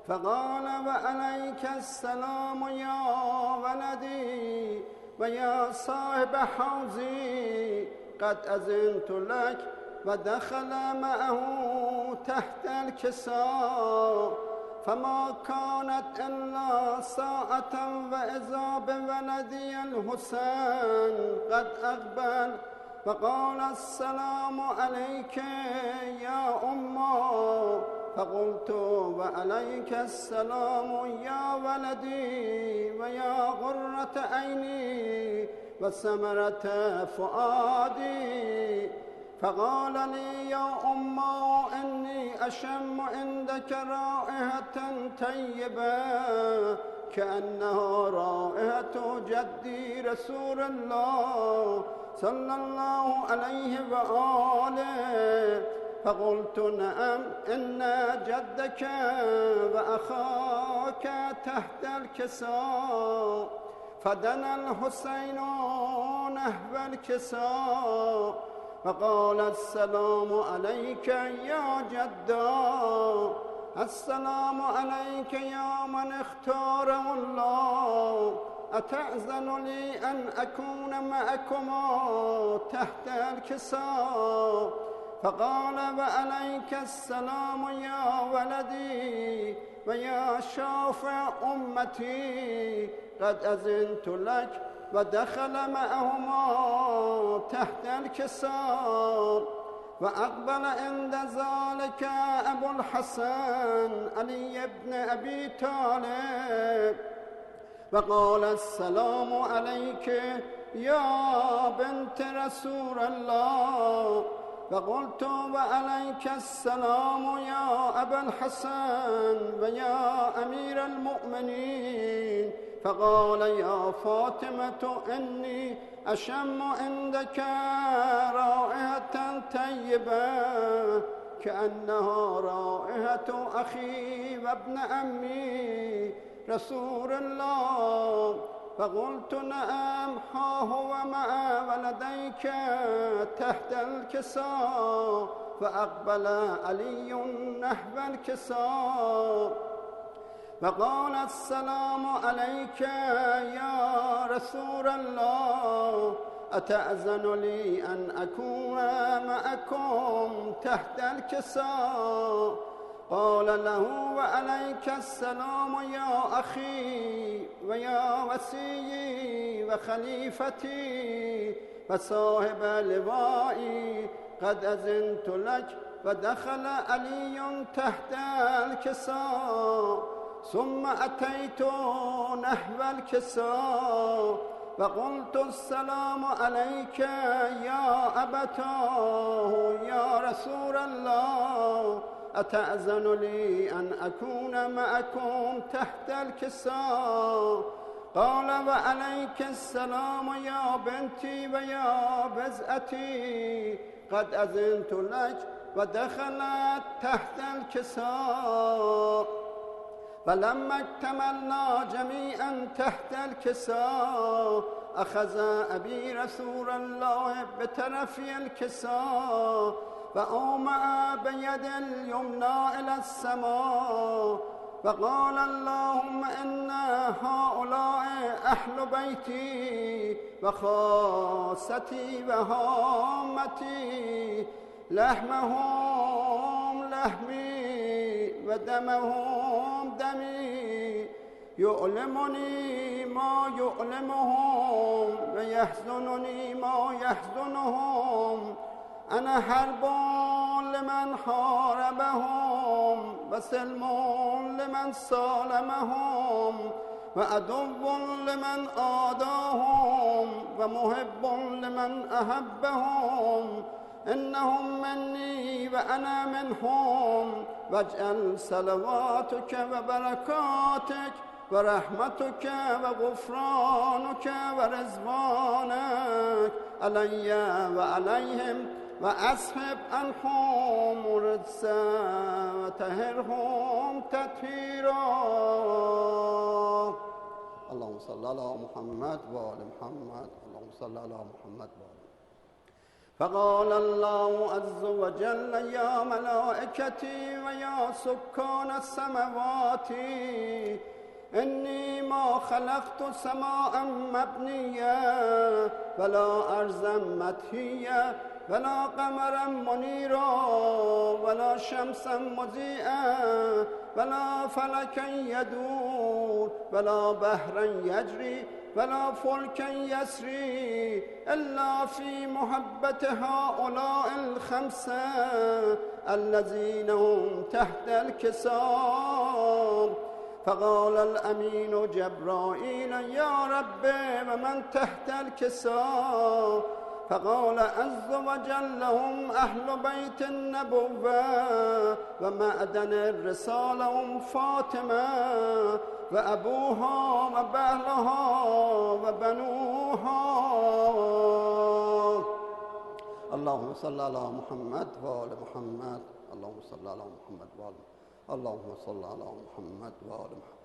فقال وعليك السلام يا ولدي ويا صاحب حوزي قد أذنت لك، ودخل معه تحت الكساء، فما كانت إلا ساعة وإذا بولدي الحسين قد أقبل فقال السلام عليك يا أمه، فقلت وعليك السلام يا ولدي ويا غرة عيني وثمرة فؤادي. فقال لي يا أمه إني أشم عندك رائحة طيبة كأنها رائحة جدي رسول الله صلى الله عليه وآله. فقلت نعم إن جدك وأخاك تحت الكساء. فدنا الحسين نحو الكساء فقال السلام عليك يا جدا، السلام عليك يا من اختاره الله، أتأذن لي أن أكون معكما تحت الكساء؟ فقال وعليك السلام يا ولدي ويا شافع أمتي قد أذنت لك، ودخل معهما تحت الكساء. وأقبل عند ذلك أبو الحسن علي بن أبي طالب وقال السلام عليك يا بنت رسول الله. فقلت وعليك السلام يا أبا الحسن ويا أمير المؤمنين. فقال يا فاطمة إني أشم عندك رائحة طيبة كأنها رائحة أخي وابن عمي رسول الله. فقلت نعم ها هو مع ولديك تحت الكساء. فأقبل علي نحو الكساء فقال السلام عليك يا رسول الله، أتأذن لي أن أكون معكم تحت الكساء؟ قال له وعليك السلام يا أخي ويا وسيي وخليفتي وصاحب لوائي قد أذنت لك. فدخل علي تحت الكساء ثم أتيت نحو الكساء فقلت السلام عليك يا أبتاه يا رسول الله، أتأذن لي أن أكون معكم تحت الكساء؟ قال وعليك السلام يا بنتي ويا بزأتي قد أذنت لك. ودخلت تحت الكساء. فلما اكتملنا جميعا تحت الكساء أخذ أبي رسول الله بطرف الكساء فأومأ بيد اليمنى إلى السماء فقال اللهم إن هؤلاء أهل بيتي وخاصتي وهامتي، لحمهم لحمي ودمهم دمي، يؤلمني ما يؤلمهم ويحزنني ما يحزنهم. أنا حرب لمن حاربهم وسلم لمن سالمهم وعدو لمن آداهم ومحب لمن أحبهم. إنهم مني وأنا منهم، واجعل صلواتك وبركاتك ورحمتك وغفرانك ورضوانك علي وعليهم، وأسحب عنهم رجسا وطهرهم تطهيرا. اللهم صل على محمد وآل محمد. اللهم صل على محمد وآل فقال الله عز وجل يا ملائكتي ويا سكان السماوات إني ما خلقت سماء مبنية ولا أرضا مطهية ولا قمرا منيرا ولا شمسا مضيئا ولا فلكا يدور ولا بحرا يجري ولا فلكا يسري إلا في محبة هؤلاء الخمسة الذين هم تحت الكسام. فقال الأمين جبرائيل يا رب ومن تحت الكسام؟ فقال عز وجل هم أهل بيت النبوة ومعدن الرسالة هم فاطمة وأبوها وبهلها وبنوها. اللهم صل على محمد وآل محمد. اللهم صل على محمد وآل محمد. اللهم صل على محمد وآل محمد.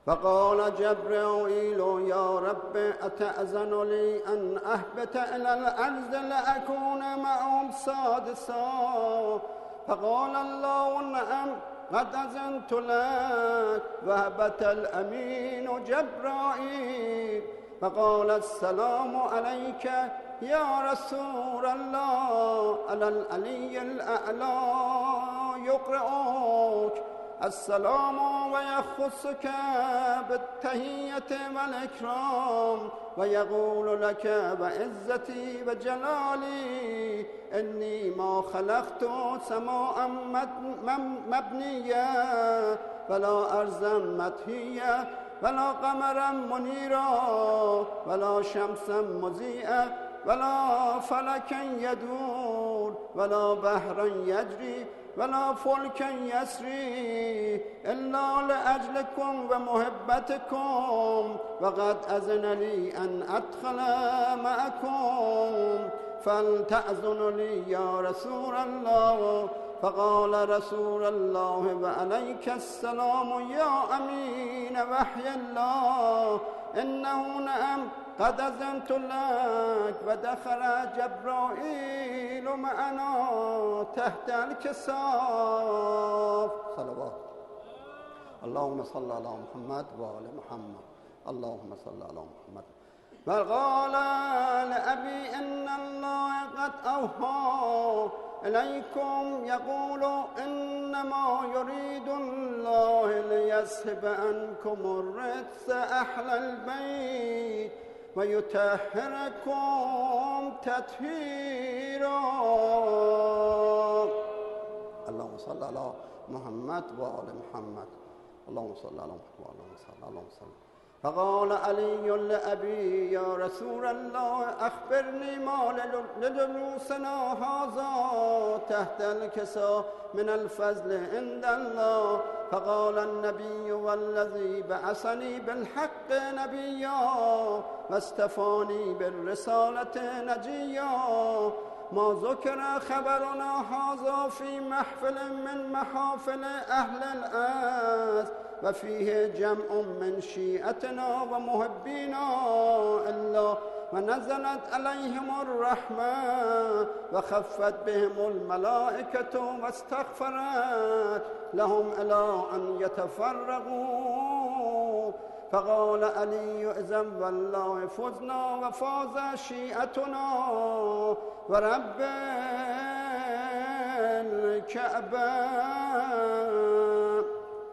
فقال جبرائيل يا رب أتأذن لي أن أهبط إلى الأرض لأكون معهم سادسا؟ فقال الله نعم قد أذنت لك. وهبط الأمين جبرائيل فقال السلام عليك يا رسول الله. على العلي الأعلى يقرأك السلام ويخصك بالتحية والإكرام ويقول لك بعزتي وجلالي إني ما خلقت سماء مبنية ولا أرضا مطهية ولا قمرا منيرا ولا شمسا مضيئة ولا فلكا يدور ولا بحرا يجري ولا فلكا يسري إلا لأجلكم ومحبتكم وقد أذن لي أن أدخل معكم فلتأذن لي يا رسول الله. فقال رسول الله وعليك السلام يا أمين وحي الله إنه نعم قد أذنت لك. ودخل جبرائيل معنا تحت الكساف. صلوات. اللهم صل على محمد وآل محمد. اللهم صل على محمد. فقال لأبي إن الله قد أوحى إليكم يقول إنما يريد الله ليذهب عنكم الرجس أهل البيت ويطهركم تطهيرا. اللهم صل على محمد وآل محمد. اللهم صل على محمد وآل محمد. اللهم صل. فقال علي لأبي يا رسول الله أخبرني ما لجلوسنا هذا تحت الكساء من الفضل عند الله. فقال النبي والذي بعثني بالحق نبيا واصطفاني بالرسالة نجيا ما ذكر خبرنا هذا في محفل من محافل أهل الأرض وفيه جمع من شيعتنا ومحبينا إلا ونزلت عليهم الرحمة وخفت بهم الملائكة واستغفرت لهم إلى أن يتفرغوا. فقال علي إذن والله فزنا وفاز شيعتنا ورب الكعبة.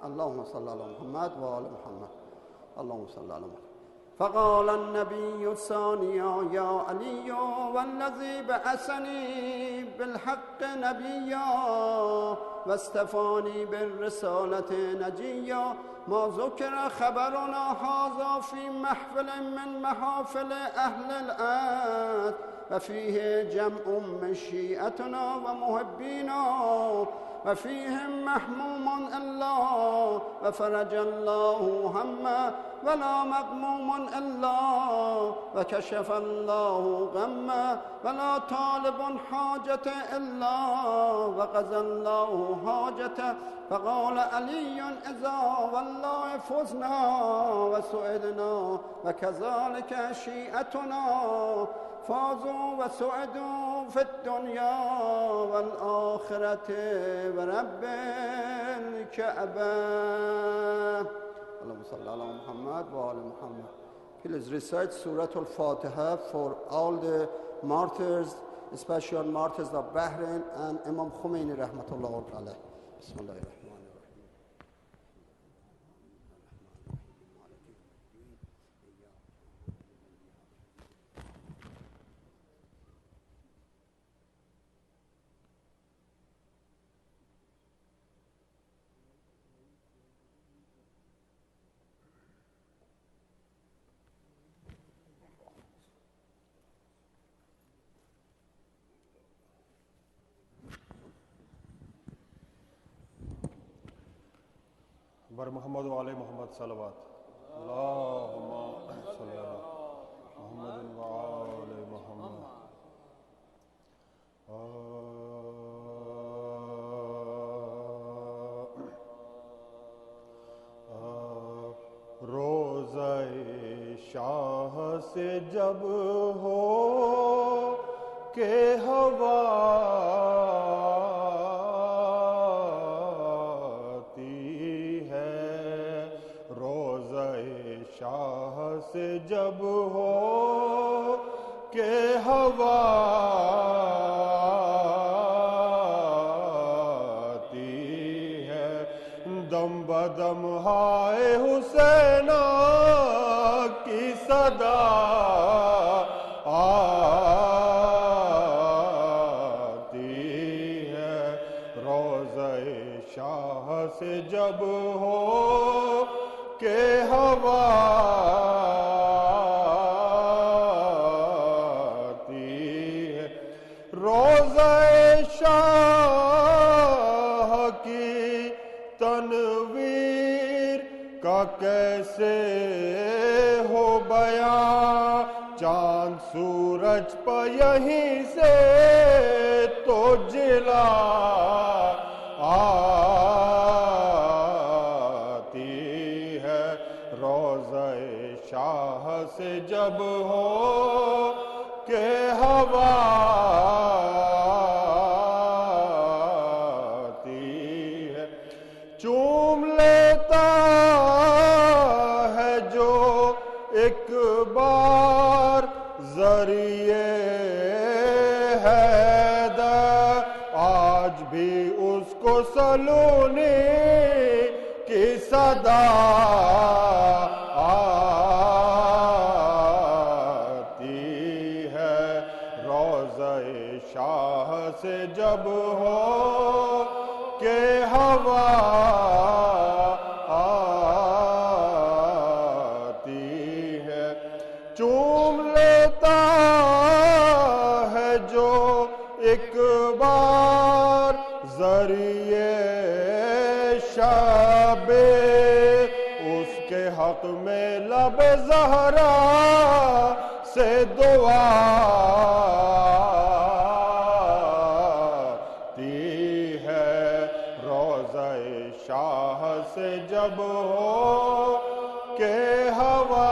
اللهم صل على محمد وآل محمد. اللهم صل على محمد. فقال النبي ثانيا يا علي والذي بعثني بالحق نبيا واصطفاني بالرسالة نجيا ما ذكر خبرنا هذا في محفل من محافل أهل الأرض وفيه جمع من شيعتنا ومحبينا وفيهم محموم الله وفرج الله همه ولا مغموم الله وكشف الله غمه ولا طالب حاجة إلا وقضى الله حاجته. فقال علي إذا والله فزنا وسعدنا وكذلك شيعتنا فازوا وسعدوا في الدنيا والآخرة ورب الكعبة. اللهم صل على محمد وآل محمد. Please recite Surah Al-Fatiha for all the martyrs, special martyrs of Bahrain and Imam Khomeini rahmatullah alayh. Bismillahirrahmanirrahim. بر محمد و آل محمد صلوات. اللہم صلی علی محمد و آل محمد. روزہ شاہ سے جب ہو کہ ہوا سے جب ہو کہ ہوا آتی ہے دم بدم ہائے حسین کی صدا آتی ہے روزہ شاہ سے جب ہو کہ ہوا شاہ کی تنویر کا کیسے ہو بیان چاند سورج پر یہیں سے تو جلا آتی ہے روزہ شاہ سے جب ہو کہ ہوا چوم لیتا ہے جو ایک بار ذریعے حیدر آج بھی اس کو سلونی کی صدا آتی ہے روزہ شاہ سے جب ہو کہ ہوا آتی ہے چوم لیتا ہے جو ایک بار ذریعے شب اس کے حق میں لب زہرا سے دعا شاہ سے جب ہو کہ ہوا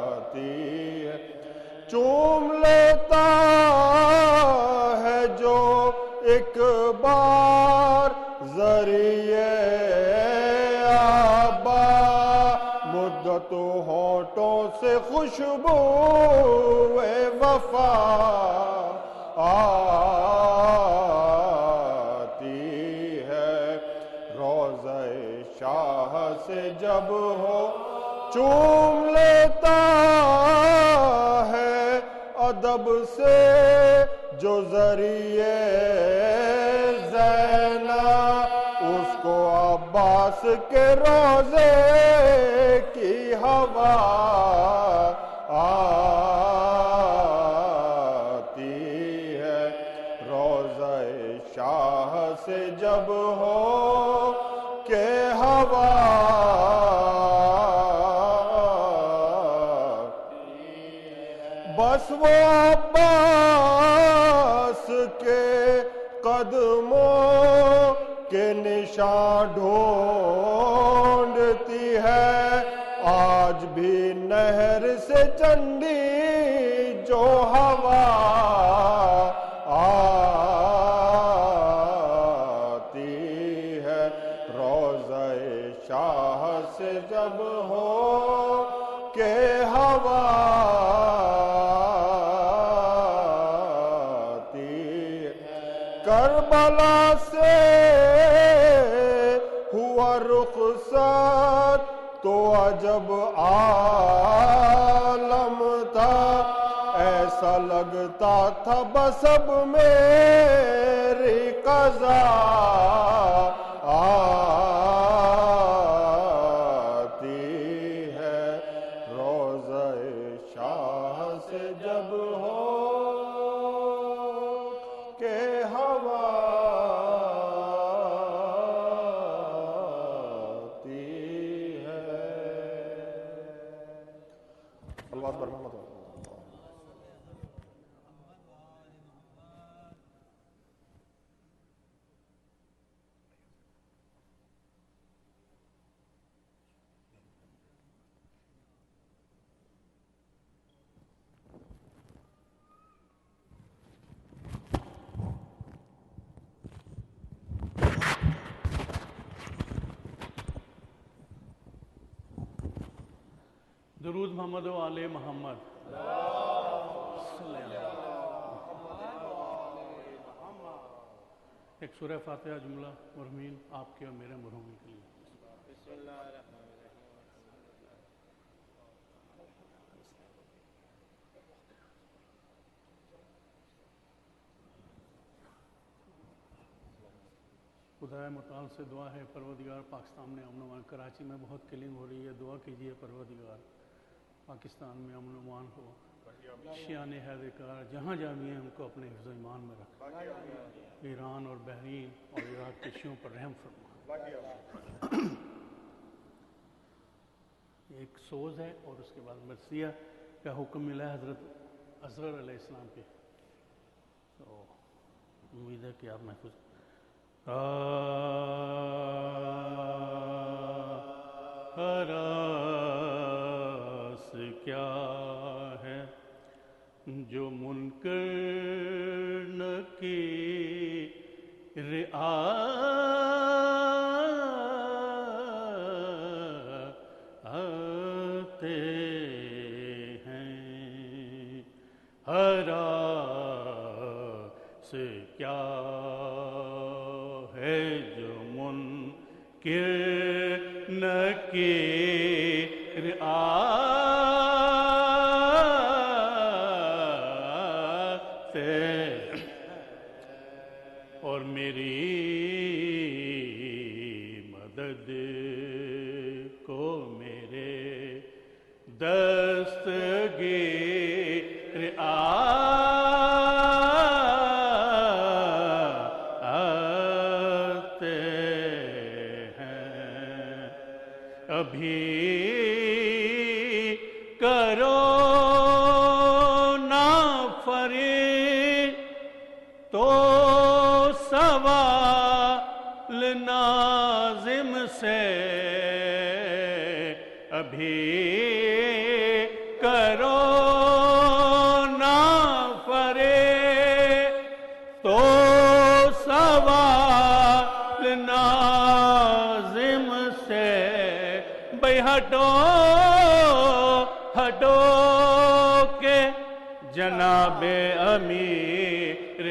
آتی ہے چوم لیتا ہے جو ایک بار ذریعے آبا مدت ہونٹوں سے خوشبو وفا شاہ سے جب ہو چوم لیتا ہے ادب سے جو ذریعے زینہ اس کو عباس کے روزے کی ہوا آتی ہے روزہ شاہ سے جب ہو کہ ہوا بس وہ عباس کے قدموں کے نشان ڈھونڈتی ہے آج بھی نہر سے چندی سے جب ہو کہ ہوا کربلا سے ہوا رخصت تو عجب عالم تھا، ایسا لگتا تھا بس اب میری قضا آتی ہے، روضہ شاہ سے جب ہو کہ ہوا آتی ہے۔ اللہ پر محمد درود محمد و آل محمد۔ ایک سورہ فاتحہ جملہ مرحومین آپ کے اور میرے مرحومین کے لیے۔ خدا متعال سے دعا ہے پروردگار پاکستان میں امن و امان، کراچی میں بہت کلنگ ہو رہی ہے، دعا کیجئے پروردگار پاکستان میں امن و امان ہو، شیعان حیدر کار جہاں جہاں بھی ہیں ان کو اپنے حفظ و ایمان میں رکھ، ایران اور بحرین اور عراق کے شیعوں پر رحم فرما۔ ایک سوز ہے اور اس کے بعد مرثیہ کا حکم ملا حضرت اصغر علیہ السلام کے، تو امید ہے کہ آپ محفوظ ہراس کیا ہے جو منکر نکیر آتے ہیں، ہراس کیا ہے جو منکر نکیر آتے، اور میری مدد کو میرے دستگیر آتے ہیں، ابھی کرو نہ فریب تو سوال ناظم سے، ابھی کرو نہ فریب تو سوال ناظم سے، بھئی ہٹو ہٹو کہ جناب امیر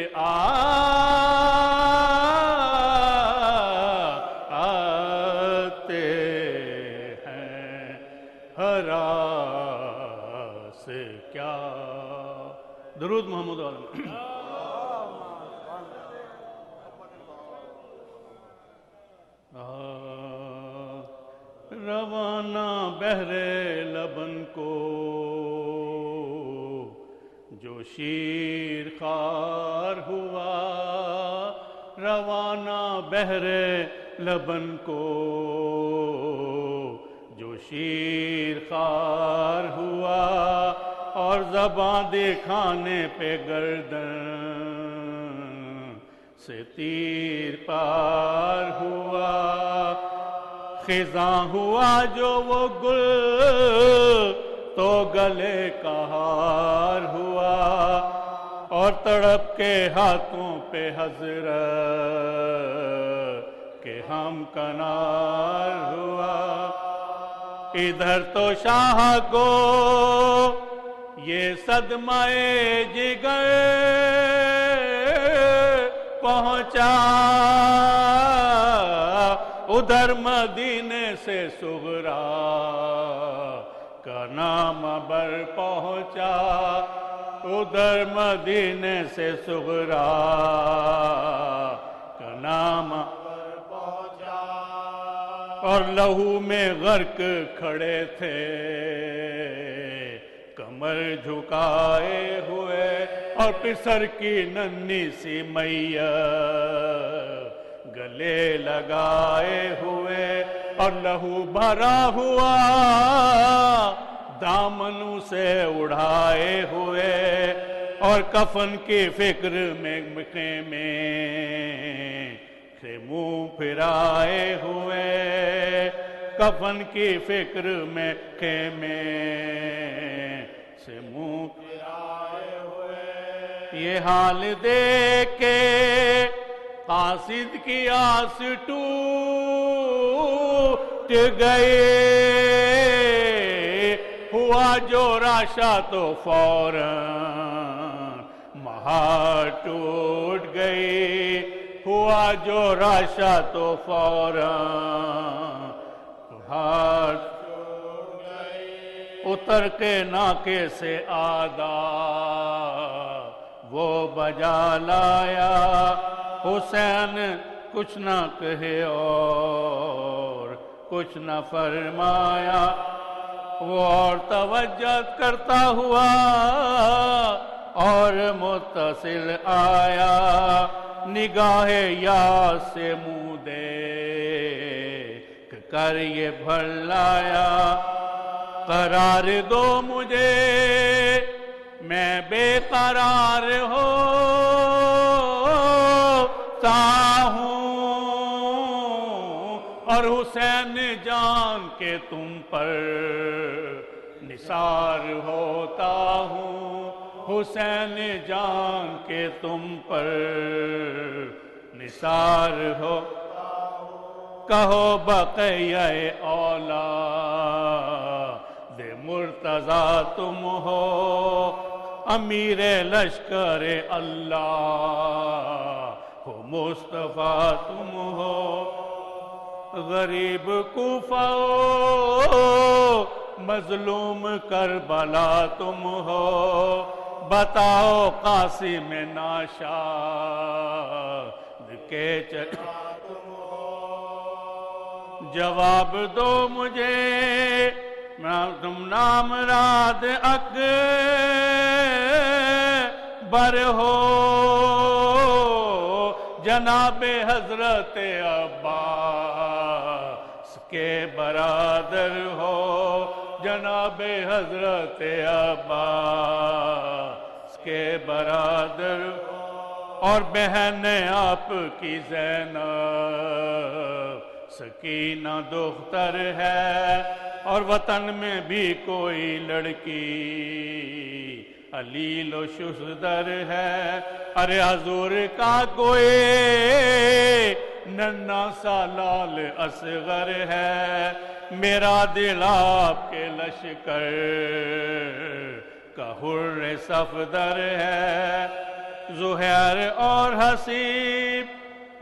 آتے ہیں، ہراس کیا۔ درود محمد و آل محمد۔ روانہ بحر لبن کو جو شیر خوار ہوا، روانہ بحر لبن کو جو شیر خوار ہوا، اور زباں دکھانے پہ گردن سے تیر پار ہوا، خزاں ہوا جو وہ گل تو گلے کا ہار ہوا، اور تڑپ کے ہاتھوں پہ حضرت کے ہم کنار ہوا، ادھر تو شاہ کو یہ صدمہ جگر پہنچا، ادھر مدینے سے صغرا کا نام بر پہنچا، ادھر مدینے سے صغرا کا نام بر پہنچا، اور لہو میں غرق کھڑے تھے کمر جھکائے ہوئے، اور پسر کی ننھی سی میت گلے لگائے ہوئے، اور لہو بھرا ہوا دامنوں سے اڑھائے ہوئے، اور کفن کی فکر میں خیمے سے منہ پھرائے ہوئے، کفن کی فکر میں خیمے سے منہ پھرائے ہوئے، یہ حال دیکھ کے قاصد کی آس ٹوٹ گئے، ہوا جو راشا تو فوراً مہار ٹوٹ گئی، ہوا جو راشا تو فوراً مہار ٹوٹ گئی، اتر کے ناکے سے آدھا وہ بجا لایا، حسین کچھ نہ کہے اور کچھ نہ فرمایا، وہ اور توجہ کرتا ہوا اور متصل آیا، نگاہ یاس سے منہ دیکھ کر یہ بھر لایا، قرار دو مجھے میں بے قرار ہوتا ہوں، اور حسین جان کے تم پر نثار ہوتا ہوں، حسین جان کے تم پر نثار ہوتا ہوں، کہو بقیہ اولاد مرتضیٰ تم ہو، امیر لشکر اللہ ہو، مصطفیٰ تم ہو، غریب کوفہ مظلوم کربلا تم ہو، بتاؤ قاسم ناشاد کے چچا تم ہو، جواب دو مجھے تم نامراد اکبر ہو، جناب حضرت عباس کے برادر ہو، جناب حضرت عباس کے برادر ہو، اور بہن آپ کی زینب سکینہ دختر ہے، اور وطن میں بھی کوئی لڑکی علیل و ششدر ہے، ارے حضور کا کوئی ننھا سا لال اصغر ہے، میرا دل آپ کے لشکر کا حر صفدر ہے، زہیر اور حسیب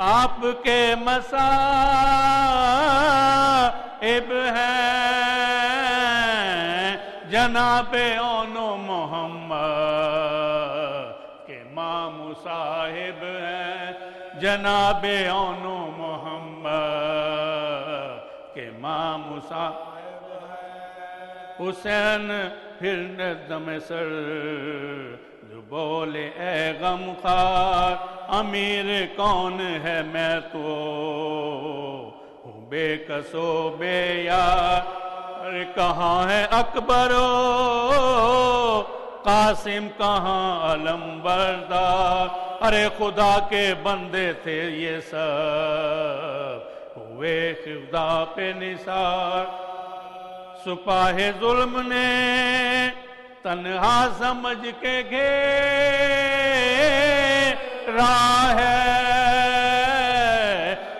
آپ کے مصائب ہیں، جناب اون و محمد کے ماں مصاحب ہیں، جناب اون و محمد کے ماں مصاحب ہیں، حسین پھر دم سر جو بولے اے غمخوار، امیر کون ہے میں تو ہوں بے کسو بے یار، ارے کہاں ہے اکبرو قاسم کہاں علم بردار، ارے خدا کے بندے تھے یہ سب ہوئے خدا پہ نثار، سپاہ ظلم نے تنہا سمجھ کے گھیرا ہے،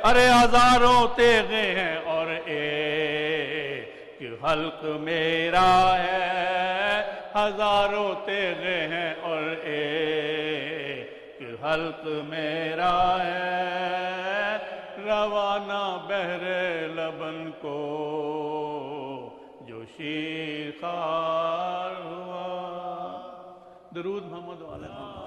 ارے ہزاروں تیغے ہیں اور ایک حلق میرا ہے ہزاروں تیرے ہیں اور ایک حلق میرا ہے روانہ بحر لبن کو جو شیخار ہوا. درود محمد و آل محمد.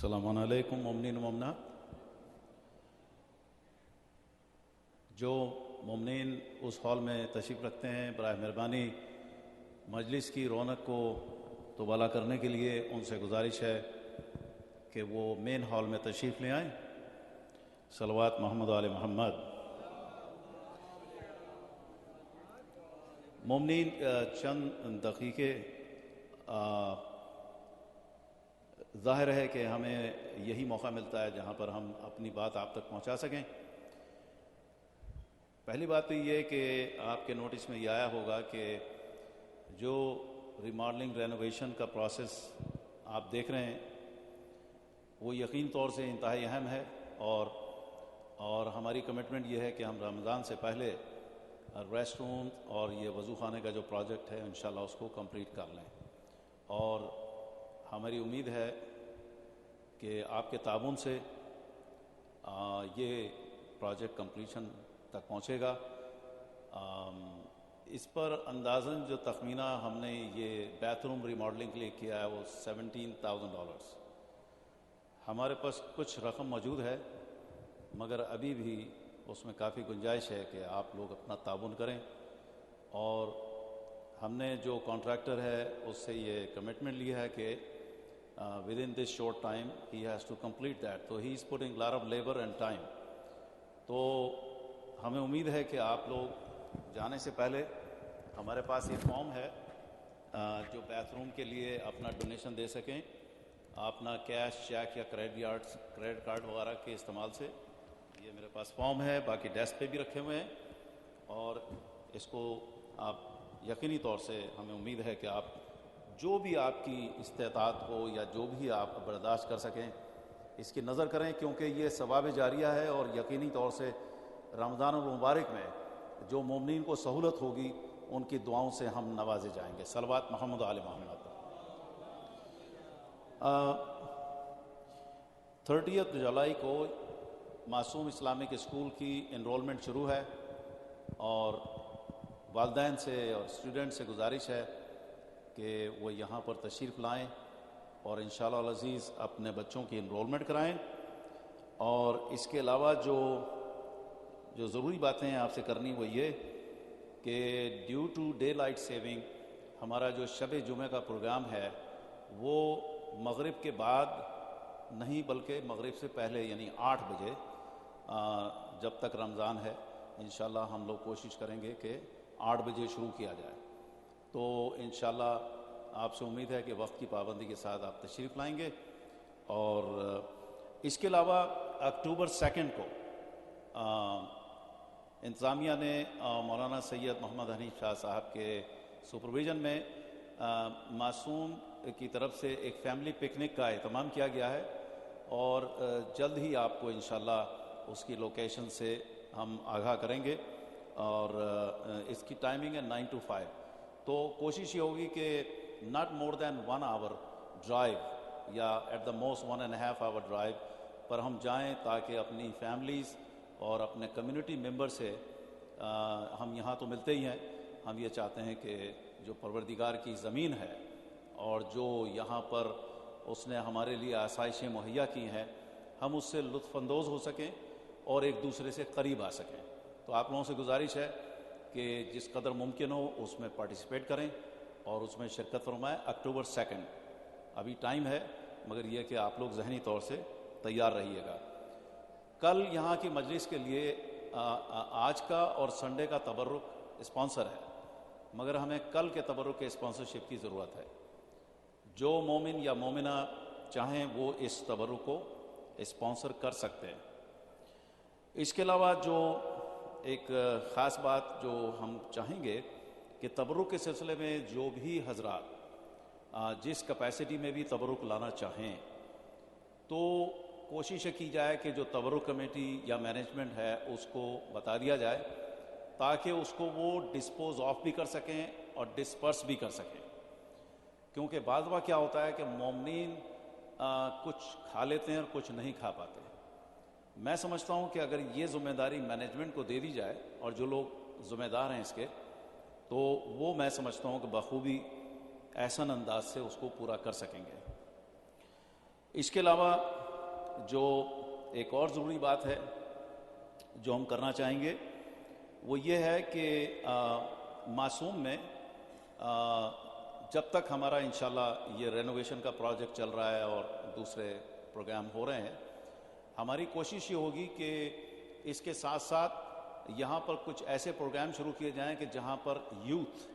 السلام علیکم مومنین و مومنات. جو مومنین اس ہال میں تشریف رکھتے ہیں براہ مہربانی مجلس کی رونق کو دوبالا کرنے کے لیے ان سے گزارش ہے کہ وہ مین ہال میں تشریف لے آئیں. صلوات محمد و آل محمد. مومنین چند دقیقے ظاہر ہے کہ ہمیں یہی موقع ملتا ہے جہاں پر ہم اپنی بات آپ تک پہنچا سکیں. پہلی بات تو یہ کہ آپ کے نوٹس میں یہ آیا ہوگا کہ جو ریماڈلنگ رینوویشن کا پروسیس آپ دیکھ رہے ہیں وہ یقین طور سے انتہائی اہم ہے اور ہماری کمٹمنٹ یہ ہے کہ ہم رمضان سے پہلے ریسٹ روم اور یہ وضو خانے کا جو پروجیکٹ ہے انشاءاللہ اس کو کمپلیٹ کر لیں. اور ہماری امید ہے کہ آپ کے تعاون سے یہ پروجیکٹ کمپلیشن تک پہنچے گا. اس پر اندازاً جو تخمینہ ہم نے یہ بیتھ روم ریماڈلنگ کے لیے کیا ہے وہ $17,000. ہمارے پاس کچھ رقم موجود ہے مگر ابھی بھی اس میں کافی گنجائش ہے کہ آپ لوگ اپنا تعاون کریں. اور ہم نے جو کانٹریکٹر ہے اس سے یہ کمٹمنٹ لیا ہے کہ within this short time he has to complete that. So he is putting a lot of labor and time. تو ہمیں امید ہے کہ آپ لوگ جانے سے پہلے ہمارے پاس یہ فارم ہے جو بیتھ روم کے لیے اپنا ڈونیشن دے سکیں اپنا کیش چیک یا کریڈٹ کارڈ وغیرہ کے استعمال سے. یہ میرے پاس فارم ہے, باقی ڈیسک پہ بھی رکھے ہوئے ہیں اور اس کو آپ یقینی طور سے ہمیں امید ہے کہ آپ جو بھی آپ کی استطاعت ہو یا جو بھی آپ برداشت کر سکیں اس کی نظر کریں, کیونکہ یہ ثواب جاریہ ہے اور یقینی طور سے رمضان المبارک میں جو مومنین کو سہولت ہوگی ان کی دعاؤں سے ہم نوازے جائیں گے. صلوات محمد و آل محمد. 30 جولائی کو معصوم اسلامک اسکول کی انرولمنٹ شروع ہے اور والدین سے اور اسٹوڈنٹ سے گزارش ہے کہ وہ یہاں پر تشریف لائیں اور انشاءاللہ العزیز اپنے بچوں کی انرولمنٹ کرائیں. اور اس کے علاوہ جو ضروری باتیں ہیں آپ سے کرنی وہ یہ کہ due to daylight saving ہمارا جو شب جمعہ کا پروگرام ہے وہ مغرب کے بعد نہیں بلکہ مغرب سے پہلے یعنی 8 بجے جب تک رمضان ہے انشاءاللہ ہم لوگ کوشش کریں گے کہ 8 بجے شروع کیا جائے. تو انشاءاللہ آپ سے امید ہے کہ وقت کی پابندی کے ساتھ آپ تشریف لائیں گے. اور اس کے علاوہ اکتوبر 2 کو انتظامیہ نے مولانا سید محمد حنیف شاہ صاحب کے سپرویژن میں معصوم کی طرف سے ایک فیملی پکنک کا اہتمام کیا گیا ہے اور جلد ہی آپ کو انشاءاللہ اس کی لوکیشن سے ہم آگاہ کریں گے. اور اس کی ٹائمنگ ہے 9 to 5. تو کوشش یہ ہوگی کہ not more than 1 hour drive یا at the most 1.5 hour drive پر ہم جائیں تاکہ اپنی فیملیز اور اپنے کمیونٹی ممبر سے ہم یہاں تو ملتے ہی ہیں, ہم یہ چاہتے ہیں کہ جو پروردگار کی زمین ہے اور جو یہاں پر اس نے ہمارے لیے آسائشیں مہیا کی ہیں ہم اس سے لطف اندوز ہو سکیں اور ایک دوسرے سے قریب آ سکیں. تو آپ لوگوں سے گزارش ہے کہ جس قدر ممکن ہو اس میں پارٹیسپیٹ کریں اور اس میں شرکت فرمائیں. اکتوبر 2 ابھی ٹائم ہے مگر یہ کہ آپ لوگ ذہنی طور سے تیار رہیے گا. کل یہاں کی مجلس کے لیے آج کا اور سنڈے کا تبرک اسپانسر ہے مگر ہمیں کل کے تبرک کے اسپانسرشپ کی ضرورت ہے. جو مومن یا مومنہ چاہیں وہ اس تبرک کو اسپانسر کر سکتے ہیں. اس کے علاوہ جو ایک خاص بات جو ہم چاہیں گے کہ تبرک کے سلسلے میں جو بھی حضرات جس کیپیسٹی میں بھی تبرک لانا چاہیں تو کوشش کی جائے کہ جو تبرک کمیٹی یا مینجمنٹ ہے اس کو بتا دیا جائے تاکہ اس کو وہ ڈسپوز آف بھی کر سکیں اور ڈسپرس بھی کر سکیں، کیونکہ بعض دفعہ کیا ہوتا ہے کہ مومنین کچھ کھا لیتے ہیں اور کچھ نہیں کھا پاتے۔ میں سمجھتا ہوں کہ اگر یہ ذمہ داری مینجمنٹ کو دے دی جائے اور جو لوگ ذمہ دار ہیں اس کے، تو وہ میں سمجھتا ہوں کہ بخوبی احسن انداز سے اس کو پورا کر سکیں گے۔ اس کے علاوہ جو ایک اور ضروری بات ہے جو ہم کرنا چاہیں گے وہ یہ ہے کہ معصوم میں جب تک ہمارا انشاءاللہ یہ رینوویشن کا پروجیکٹ چل رہا ہے اور دوسرے پروگرام ہو رہے ہیں، ہماری کوشش یہ ہوگی کہ اس کے ساتھ ساتھ یہاں پر کچھ ایسے پروگرام شروع کیے جائیں کہ جہاں پر یوتھ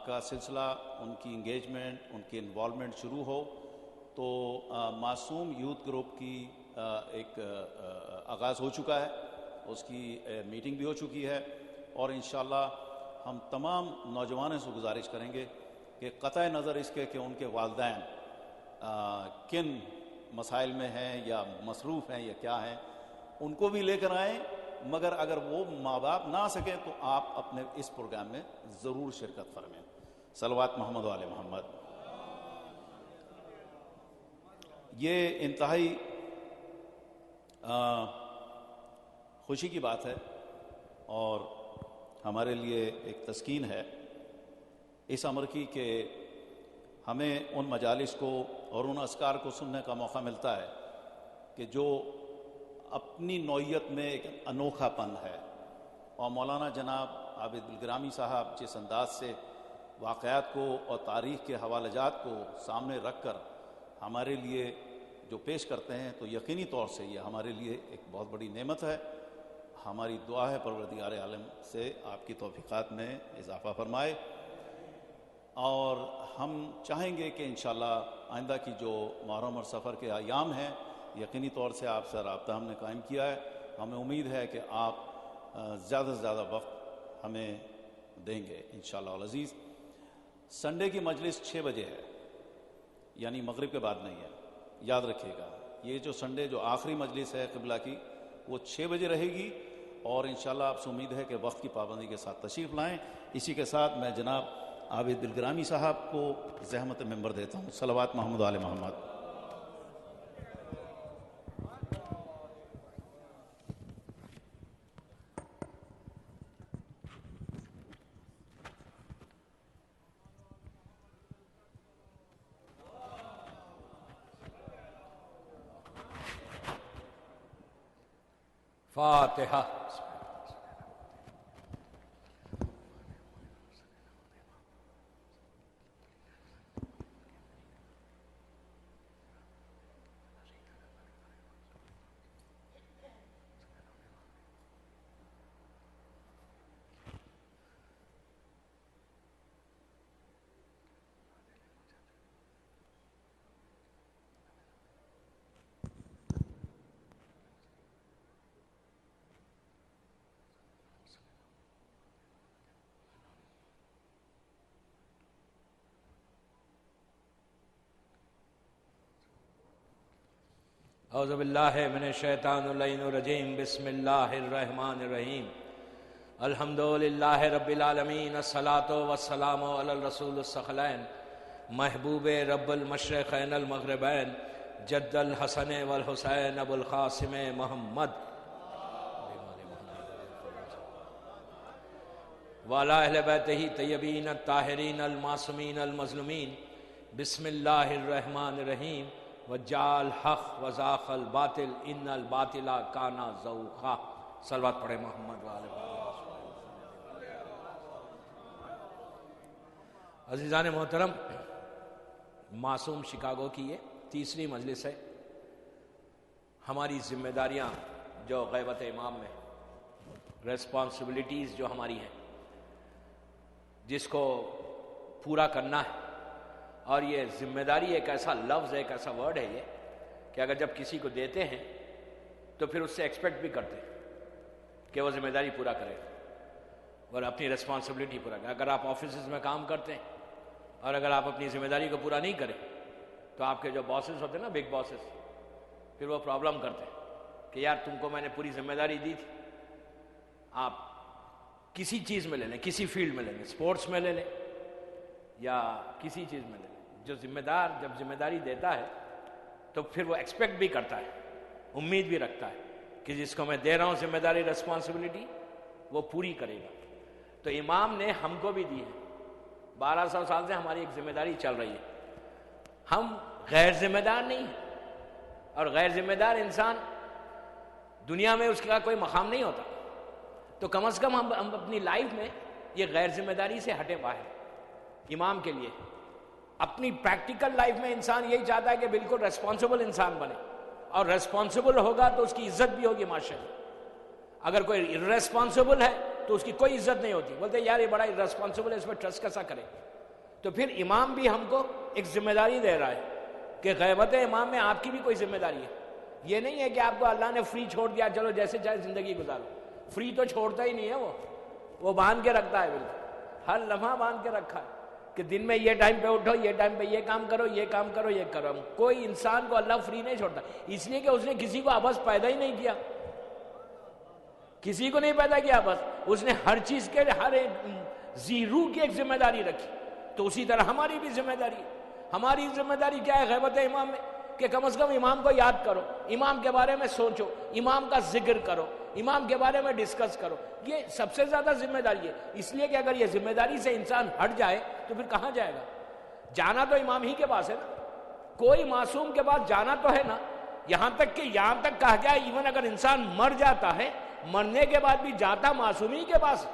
کا سلسلہ، ان کی انگیجمنٹ، ان کی انوالومنٹ شروع ہو۔ تو معصوم یوتھ گروپ کی ایک آغاز ہو چکا ہے، اس کی میٹنگ بھی ہو چکی ہے، اور انشاءاللہ ہم تمام نوجوانوں سے گزارش کریں گے کہ قطع نظر اس کے کہ ان کے والدین کن مسائل میں ہیں یا مصروف ہیں یا کیا ہیں، ان کو بھی لے کر آئیں، مگر اگر وہ ماں باپ نہ آ سکیں تو آپ اپنے اس پروگرام میں ضرور شرکت فرمائیں۔ صلوات محمد و آل محمد۔ یہ انتہائی خوشی کی بات ہے اور ہمارے لیے ایک تسکین ہے اس امر کی کہ ہمیں ان مجالس کو اور ان اذکار کو سننے کا موقع ملتا ہے کہ جو اپنی نوعیت میں ایک انوکھا پن ہے، اور مولانا جناب عابد الگرامی صاحب جس انداز سے واقعات کو اور تاریخ کے حوالہ جات کو سامنے رکھ کر ہمارے لیے جو پیش کرتے ہیں، تو یقینی طور سے یہ ہمارے لیے ایک بہت بڑی نعمت ہے۔ ہماری دعا ہے پروردگار عالم سے آپ کی توفیقات میں اضافہ فرمائے، اور ہم چاہیں گے کہ انشاءاللہ آئندہ کی جو محرم اور سفر کے ایام ہیں، یقینی طور سے آپ سے رابطہ ہم نے قائم کیا ہے۔ ہمیں امید ہے کہ آپ زیادہ سے زیادہ وقت ہمیں دیں گے انشاءاللہ العزیز۔ سنڈے کی مجلس 6 بجے ہے، یعنی مغرب کے بعد نہیں ہے، یاد رکھیے گا۔ یہ جو سنڈے جو آخری مجلس ہے قبلہ کی، وہ 6 بجے رہے گی، اور انشاءاللہ آپ سے امید ہے کہ وقت کی پابندی کے ساتھ تشریف لائیں۔ اسی کے ساتھ میں جناب عابد الگرامی صاحب کو زحمت ممبر دیتا ہوں۔ صلوات محمد و آل محمد۔ فاتحہ۔ اعوذ باللہ من الشیطان اللعین الرجیم، بسم اللہ الرحمن الرحیم۔ الحمدللہ رب العالمین، الصلاۃ والسلام علی الرسول الثقلین، محبوب رب المشرقین المغربین، جد الحسن والحسین ابو القاسم محمد وعلی اہل بیتہ طیبین الطاہرین المعصومین المظلومین۔ بسم اللہ الرحمن الرحیم۔ وجعل حق وزاق الباطل ان الباطل کان زوقا۔ صلوات پڑھے محمد وآلہ محمد۔ عزیزان محترم، معصوم شکاگو کی یہ تیسری مجلس ہے۔ ہماری ذمہ داریاں جو غیبت امام میں، ریسپانسبلٹیز جو ہماری ہیں، جس کو پورا کرنا ہے، اور یہ ذمہ داری ایک ایسا لفظ، ایک ایسا ورڈ ہے یہ کہ اگر جب کسی کو دیتے ہیں تو پھر اس سے ایکسپیکٹ بھی کرتے ہیں کہ وہ ذمہ داری پورا کرے اور اپنی ریسپانسبلٹی پورا کرے. اگر آپ آفیسز میں کام کرتے ہیں اور اگر آپ اپنی ذمہ داری کو پورا نہیں کریں تو آپ کے جو باسز ہوتے ہیں نا، بگ باسز، پھر وہ پرابلم کرتے ہیں کہ یار تم کو میں نے پوری ذمہ داری دی تھی. آپ کسی چیز میں لے لیں، کسی فیلڈ میں لے لیں، اسپورٹس میں لے لیں یا کسی چیز میں لے لیں، جو ذمہ دار جب ذمہ داری دیتا ہے تو پھر وہ ایکسپیکٹ بھی کرتا ہے، امید بھی رکھتا ہے کہ جس کو میں دے رہا ہوں ذمہ داری، ریسپانسبلٹی، وہ پوری کرے گا. تو امام نے ہم کو بھی دی ہے. 1200 سال سے ہماری ایک ذمہ داری چل رہی ہے. ہم غیر ذمہ دار نہیں ہیں، اور غیر ذمہ دار انسان دنیا میں اس کا کوئی مقام نہیں ہوتا. تو کم از کم ہم اپنی لائف میں یہ غیر ذمہ داری سے ہٹے باہر. امام کے لیے اپنی پریکٹیکل لائف میں انسان یہی چاہتا ہے کہ بالکل ریسپانسبل انسان بنے، اور ریسپانسبل ہوگا تو اس کی عزت بھی ہوگی معاشرے میں. اگر کوئی ارریسپانسبل ہے تو اس کی کوئی عزت نہیں ہوتی، بولتے یار یہ بڑا ارریسپانسبل ہے، اس پہ ٹرسٹ کیسا کرے. تو پھر امام بھی ہم کو ایک ذمہ داری دے رہا ہے کہ غیبت امام میں آپ کی بھی کوئی ذمہ داری ہے. یہ نہیں ہے کہ آپ کو اللہ نے فری چھوڑ دیا، چلو جیسے چاہے زندگی گزارو. فری تو چھوڑتا ہی نہیں ہے، وہ باندھ کے رکھتا ہے، بالکل ہر لمحہ باندھ کے رکھا ہے کہ دن میں یہ ٹائم پہ اٹھو، یہ ٹائم پہ یہ کام کرو، یہ کام کرو، یہ کرو. کوئی انسان کو اللہ فری نہیں چھوڑتا، اس لیے کہ اس نے کسی کو عبث پیدا ہی نہیں کیا، کسی کو نہیں پیدا کیا عبث. اس نے ہر چیز کے ہر ایک زیرو کی ایک ذمہ داری رکھی. تو اسی طرح ہماری بھی ذمہ داری ہے. ہماری ذمہ داری کیا ہے غیبت امام میں؟ کہ کم از کم امام کو یاد کرو، امام کے بارے میں سوچو، امام کا ذکر کرو، امام کے بارے میں ڈسکس کرو. یہ سب سے زیادہ ذمہ داری ہے. اس لیے کہ اگر یہ ذمہ داری سے انسان ہٹ جائے تو پھر کہاں جائے گا؟ جانا تو امام ہی کے پاس ہے نا. کوئی معصوم کے پاس جانا تو ہے نا. یہاں تک کہ یہاں تک کہا گیا ایون اگر انسان مر جاتا ہے، مرنے کے بعد بھی جاتا معصوم ہی کے پاس،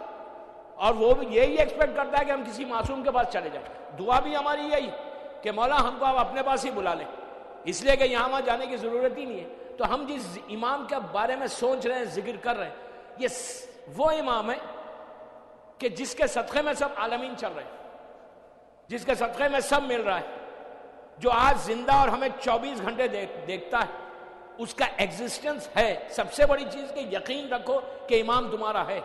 اور وہ بھی یہی ایکسپیکٹ کرتا ہے کہ ہم کسی معصوم کے پاس چلے جائیں. دعا بھی ہماری یہی کہ مولا ہم کو آپ اپنے پاس ہی بلا لیں، اس لیے کہ یہاں وہاں جانے کی ضرورت ہی نہیں ہے. تو ہم جس امام کے بارے میں سوچ رہے ہیں، ذکر کر رہے ہیں، یہ وہ امام ہے کہ جس کے صدقے میں سب عالمین چل رہے ہیں، جس کے صدقے میں سب مل رہا ہے، جو آج زندہ اور ہمیں 24 گھنٹے دیکھتا ہے. اس کا ایگزسٹنس ہے. سب سے بڑی چیز کہ یقین رکھو کہ امام تمہارا ہے.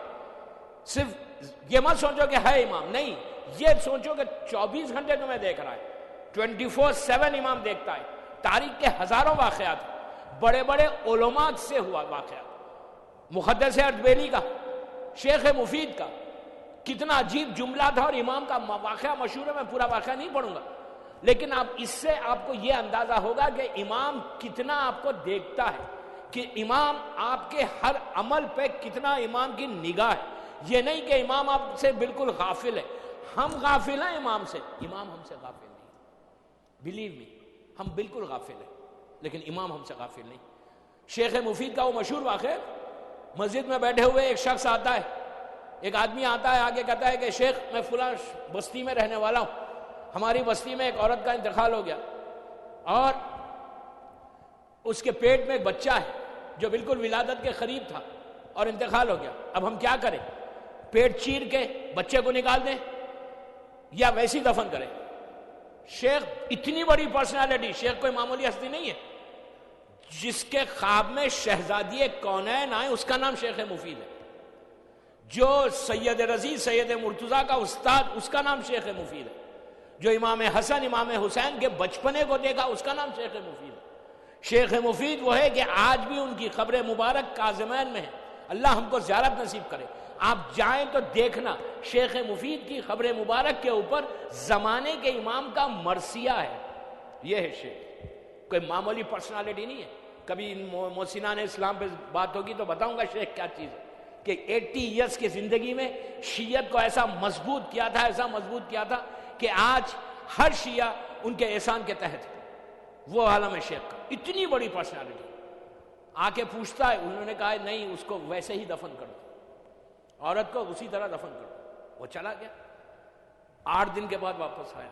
صرف یہ مت سوچو کہ ہے امام، نہیں، یہ سوچو کہ 24 گھنٹے تمہیں دیکھ رہا ہے. 24/7 امام دیکھتا ہے. تاریخ کے ہزاروں واقعات، بڑے بڑے علماء سے ہوا واقعات، محدث اردبیلی کا، شیخ مفید کا، کتنا عجیب جملہ تھا. اور امام کا واقعہ مشہور ہے، میں پورا واقعہ نہیں پڑھوں گا، لیکن اب اس سے آپ کو یہ اندازہ ہوگا کہ امام کتنا آپ کو دیکھتا ہے، کہ امام آپ کے ہر عمل پہ کتنا امام کی نگاہ ہے. یہ نہیں کہ امام آپ سے بالکل غافل ہے. ہم غافل ہیں امام سے، امام ہم سے غافل نہیں. بلیو می، ہم بالکل غافل ہیں، لیکن امام ہم سے غافل نہیں. شیخ مفید کا وہ مشہور واقعہ، مسجد میں بیٹھے ہوئے ایک شخص آتا ہے، ایک آدمی آتا ہے، آگے کہتا ہے کہ شیخ میں فلاں بستی میں رہنے والا ہوں، ہماری بستی میں ایک عورت کا انتقال ہو گیا اور اس کے پیٹ میں ایک بچہ ہے جو بالکل ولادت کے قریب تھا اور انتقال ہو گیا. اب ہم کیا کریں؟ پیٹ چیر کے بچے کو نکال دیں یا ویسی دفن کریں؟ شیخ اتنی بڑی پرسنالٹی، شیخ کوئی معمولی ہستی نہیں ہے، جس کے خواب میں شہزادی کونین آئے اس کا نام شیخ مفید ہے. جو سید رضی، سید مرتضیٰ کا استاد، اس کا نام شیخ مفید ہے. جو امام حسن، امام حسین کے بچپنے کو دیکھا، اس کا نام شیخ مفید ہے. شیخ مفید وہ ہے کہ آج بھی ان کی قبر مبارک کاظمین میں ہے. اللہ ہم کو زیارت نصیب کرے. آپ جائیں تو دیکھنا، شیخ مفید کی قبر مبارک کے اوپر زمانے کے امام کا مرثیہ ہے. یہ ہے شیخ، کوئی معمولی پرسنالٹی نہیں ہے. کبھی محسنان اسلام پہ بات ہوگی تو بتاؤں گا شیخ کیا چیز ہے، کہ 80 ایئرس کی زندگی میں شیعت کو ایسا مضبوط کیا تھا، ایسا مضبوط کیا تھا کہ آج ہر شیعہ ان کے احسان کے تحت ہے. وہ عالم شیخ کا اتنی بڑی پرسنالٹی آ کے پوچھتا ہے، انہوں نے کہا نہیں، اس کو ویسے ہی دفن کر دو، عورت کو اسی طرح دفن کر دو. وہ چلا گیا. 8 دن کے بعد واپس آیا،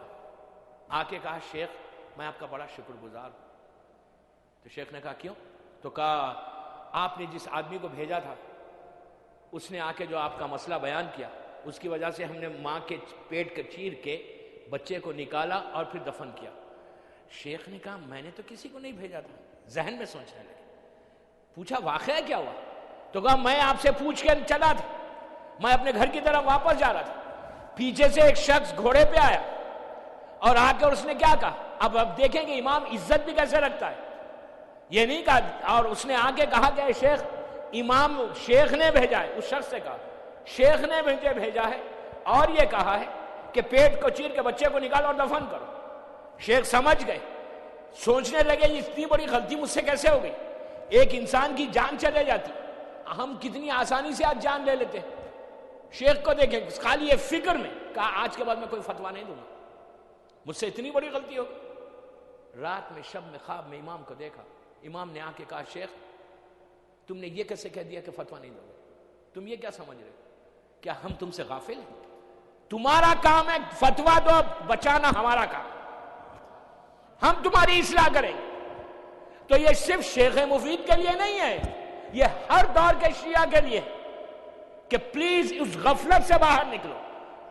آ کے کہا شیخ میں آپ کا بڑا شکر گزار ہوں. تو شیخ نے کہا کیوں؟ تو کہا آپ نے جس آدمی کو بھیجا تھا اس نے آ کے جو آپ کا مسئلہ بیان کیا، اس کی وجہ سے ہم نے ماں کے پیٹ کے چیر کے بچے کو نکالا اور پھر دفن کیا. شیخ نے کہا میں نے تو کسی کو نہیں بھیجا تھا. ذہن میں سوچنے لگے. پوچھا واقعہ کیا ہوا؟ تو کہا میں آپ سے پوچھ کے چلا تھا، میں اپنے گھر کی طرف واپس جا رہا تھا، پیچھے سے ایک شخص گھوڑے پہ آیا اور آ کر اس نے کیا کہا؟ اب دیکھیں کہ امام عزت بھی کیسے رکھتا ہے. یہ نہیں کہا، اور اس نے آ کے کہا کہ شیخ، امام شیخ نے بھیجا ہے. اس شخص سے کہا شیخ نے مجھے بھیجا ہے اور یہ کہا ہے کہ پیٹ کو چیر کے بچے کو نکالو اور دفن کرو. شیخ سمجھ گئے، سوچنے لگے اتنی بڑی غلطی مجھ سے کیسے ہو گئی، ایک انسان کی جان چلے جاتی، ہم کتنی آسانی سے آج جان لے لیتے. شیخ کو دیکھیں خالی یہ فکر میں کہا آج کے بعد میں کوئی فتویٰ نہیں دوں گا، مجھ سے اتنی بڑی غلطی ہو گئی. رات میں شب میں خواب میں امام کو دیکھا، امام نے آ کے کہا شیخ تم نے یہ کیسے کہہ دیا کہ فتویٰ نہیں دو گے؟ تم یہ کیا سمجھ رہے ہو؟ کیا ہم تم سے غافل ہیں؟ تمہارا کام ہے فتویٰ دو، بچانا ہمارا کام، ہم تمہاری اصلاح کریں گے. تو یہ صرف شیخ مفید کے لیے نہیں ہے، یہ ہر دور کے شیعہ کے لیے کہ پلیز اس غفلت سے باہر نکلو.